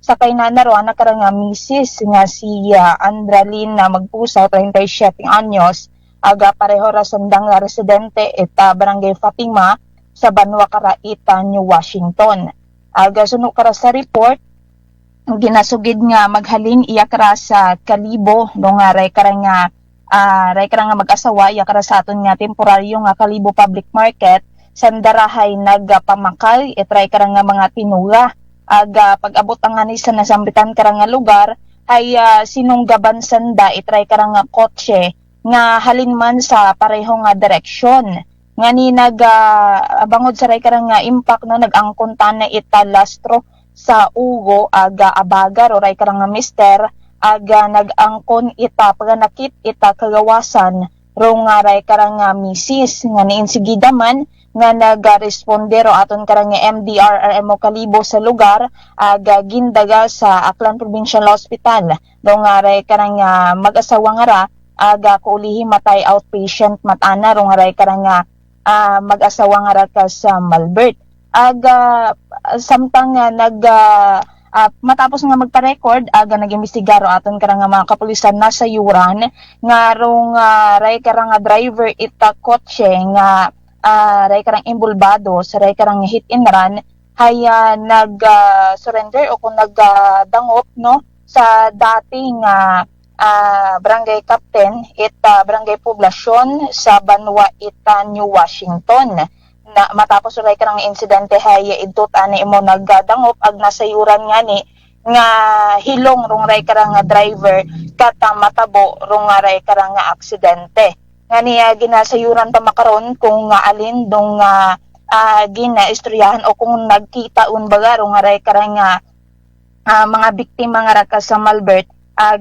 sakay na naroan na karang nga misis nga si Andralin na Magpusaw 37 anyos pareho ra sandang nga residente barangay Fatima sa Banwa kara New Washington. Suno kara sa report ginasugid nga maghalin iya kara sa Kalibo no nga ray karang nga mag-asawa iya kara sa aton nga temporaryo nga Kalibo Public Market sandarahay nagpamakal itray karang nga mga tinula pag-abot ang ani sa nasambitan karang nga lugar ay sinunggaban sanda itray karang nga kotse nga halin man sa pareho nga direksyon nga ni bangod sa ray karang nga impact no nag-angkon na lastro sa ugo abagar o ray karang nga mister nag-angkon paganakit kagawasan rong nga ray karang nga misis nga niinsigida man nga nag-responder o aton karang nga MDRRMO Kalibo sa lugar gindaga sa Aklan Provincial Hospital rong nga ray karang nga mag-asawa nga ra kuulihi matay outpatient matana rong ray karang nga mag-asawa nga ra ka sa Malbert samtang matapos nga magpa-record nag-imbestigaro aton karang nga mga kapulisan na sa Yuran nga rong ray karang nga driver kotse nga ray karang imbulbado sa ray karang hit and run hay nag-surrender o kung nagdangop no sa dating barangay captain barangay poblasyon sa Banwa New Washington na matapos ray karang insidente hay idtot ani mo nagdangop nasayuran nga ni nga hilong rong ray karang driver matabo rong ray karang aksidente nga niya ginasayuran pa makaron kung alin dong ginaistoryahan o kung nagkita unbaga rong ray karang mga biktima nga ra sa Malbert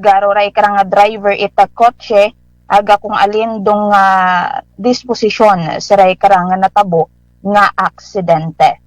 garo ray karang driver kotse kung alin dong disposisyon sa ray karang natabo nga aksidente.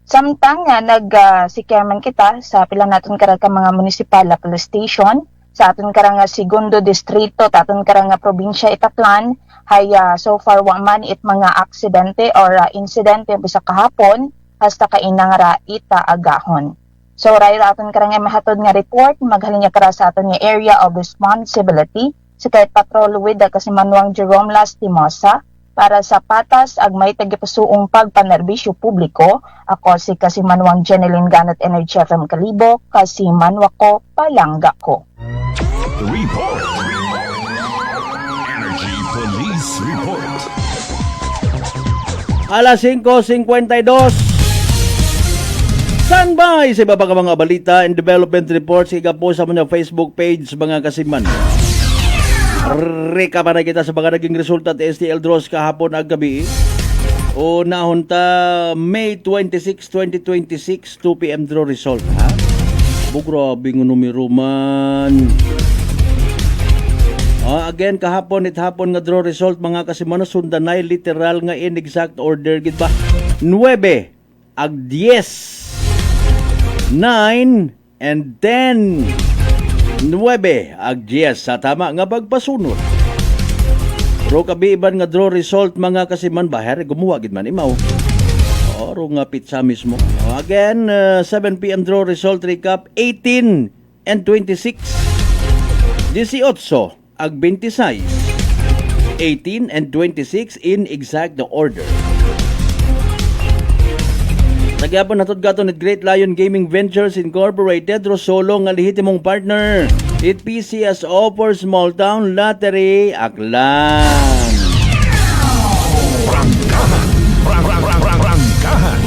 Samtang nag-sikyaman kita sa pila naton karang mga municipal police station sa aton karang segundo distrito taton karang probinsya Aklan hay so far wa man mga aksidente or insidente bisa kahapon hasta kainang ra agahon. So ray aton karang mahatod nga report maghalin nga kara sa aton nga area of responsibility sa kahit patrol with kasi Manuang Jerome Lastimosa para sa patas ag may tagipasuong pagpanerbisyo publiko. Ako si kasi Manuang Jeneline Ganat Energy FM Kalibo kasi Manwa ko palangga ko. Report. Energy Police Report. Alas 5:52. Standby sa iba pa mga balita and development reports iga po sa mga Facebook page mga kasiman. Reka pa na kita sa mga naging resulta at STL draws kahapon ag gabi. O nahon ta May 26, 2026 2 PM draw result ha. Grabe ng numero man. Again kahapon hapon nga draw result mga kasimano sundanay literal nga in exact order gid ba. 9 ag 10 9 and 10 9 ag 10 sa tama nga pagpasunod. Pero kabiiban nga draw result mga kasiman baher gumawa gid man imaw. Oro nga pizza mismo. Again 7 PM draw result recap 18 and 26 18 ag 26 18 and 26 in exact the order. Nagyapon natod gaton at Great Lion Gaming Ventures Incorporated Rosolo nga lehitimong partner. It PCSO for Small Town Lottery Aklan. Prangkahan.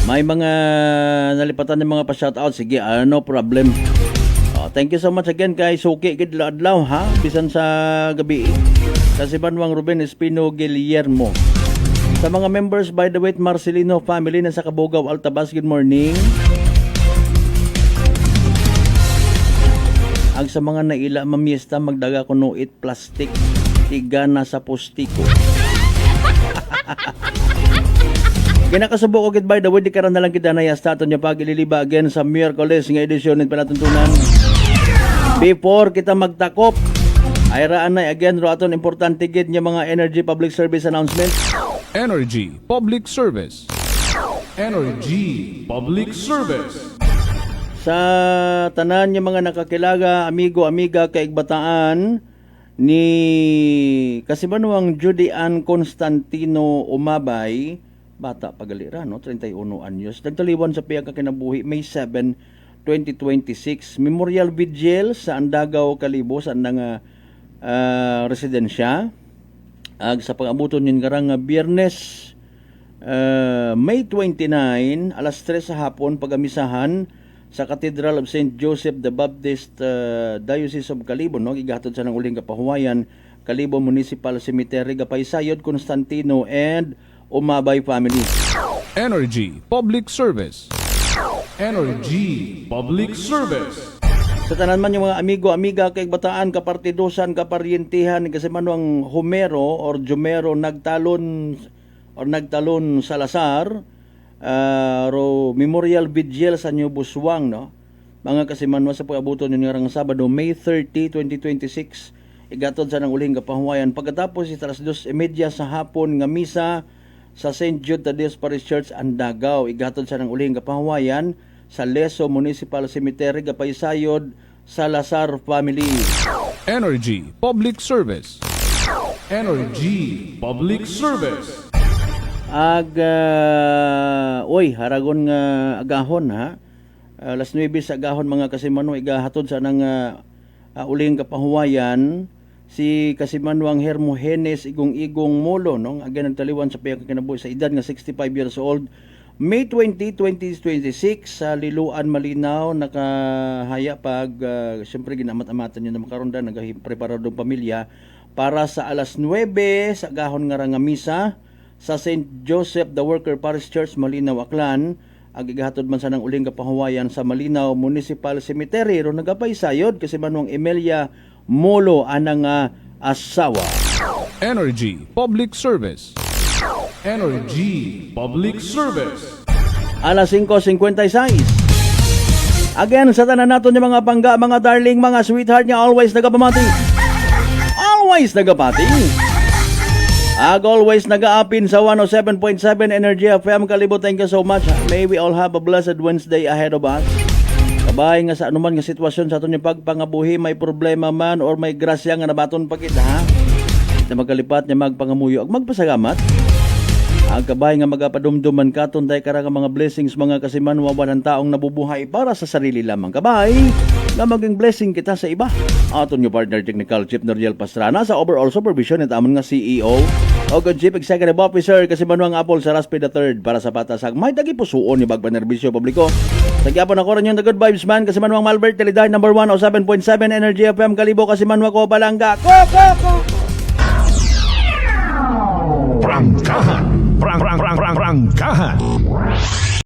May mga nalipatan ng mga pa-shoutout. Sige, no problem. Thank you so much again kay Suki Kidladlaw ha. Bisan sa gabi. Kasi Banwang Ruben Espino Guillermo. Sa mga members by the way, Marcelino family na sa Kabugaw Altabas, good morning. Ang sa mga naila mamiesta magdaga kuno it plastic. Tiga na sa postiko. Ginakasubo ko by the way, di karan na lang kita na yastaton niya pag ililiba again sa Miyerkules nga edisyon ng panatuntunan. Before kita magtakop, ay raan na again ro aton importante gid niya mga energy public service announcement. Energy Public Service. Energy Public Service. Sa tanan niya mga nakakilaga, amigo-amiga kaigbataan ni Kasibanuang Judy Ann Constantino Umabay, bata pagalira no, 31 anyos, nagtaliwan sa piyang kakinabuhi May 7, 2026. Memorial Vigil sa Andagaw, Kalibo sa andang residensya. Sa pag-abuton yun karang Biyernes May 29 alas 3 sa hapon pagamisahan sa Cathedral of St. Joseph the Baptist Diocese of Kalibo no, igatod sa nang uling kapahuwayan Kalibo Municipal Cemetery Gapaysayod Constantino and Umabay family. Energy Public Service. Energy Public Service. Sa tanan man yung mga amigo-amiga kay bataan, kapartidosan, kaparyentihan kasi man ang Homero or Jomero nagtalon Salazar ro Memorial Vigil sa New Buswang no. Mga kasimanwa sa pag-abuton yung ngarang Sabado May 30, 2026 igatod sa nang uling kapahuwayan pagkatapos alas 2:30 sa hapon nga misa sa St. Jude Tadeus Parish Church Andagaw igatod sa nang uling kapahuwayan sa Leso Municipal Cemetery Gapaysayod Salazar family. Energy Public Service. Energy Public Service. Haragon nga agahon ha. Alas 9 sa agahon mga kasimano igahatod sa nang uling kapahuwayan si Kasimanwang Hermogenes Igong Molo no again nagtaliwan sa piyang kinabuhi sa edad nga 65 years old May 20, 2026 sa Liluan Malinaw nakahaya pag siyempre ginamat-amatan niya na makaronda nagapreparadong pamilya para sa alas 9 sa agahon nga misa sa St. Joseph the Worker Parish Church Malinaw Aklan ag igahatod man sa nang uling kapahuwayan sa Malinaw Municipal Cemetery ro nagapaysayod kasi Manwang Emilia Molo anang asawa. Energy Public Service. Energy Public Service. Alas 5:56. Again sa tanan naton yung mga pangga, mga darling, mga sweetheart niya always nagapamati. Always nagapati. Always nag-aapin sa 107.7 Energy FM Kalibo. Thank you so much. May we all have a blessed Wednesday ahead of us. Kabay nga sa anuman nga sitwasyon sa aton yung pagpangabuhi, may problema man or may grasya nga nabaton pagit ha. Na magkalipat niya magpangamuyo ag magpasalamat. Ang kabay nga magapadumduman katon day karang mga blessings mga kasimanwawan ng taong nabubuhay para sa sarili lamang. Kabay nga maging blessing kita sa iba. Aton yung partner technical Chief Noriel Pastrana sa overall supervision at amon nga CEO o Chief Executive Officer Kasimanwang Apple Saraspe III para sa patasag may dagi pusuon ni bagpanerbisyo publiko. Nagyapon ako rin yung The Good Vibes Man Kasimanwang Malbert Teleday number 1 o 7.7 Energy FM Kalibo Kasimanwa ko Balanga ko. Prangkahan.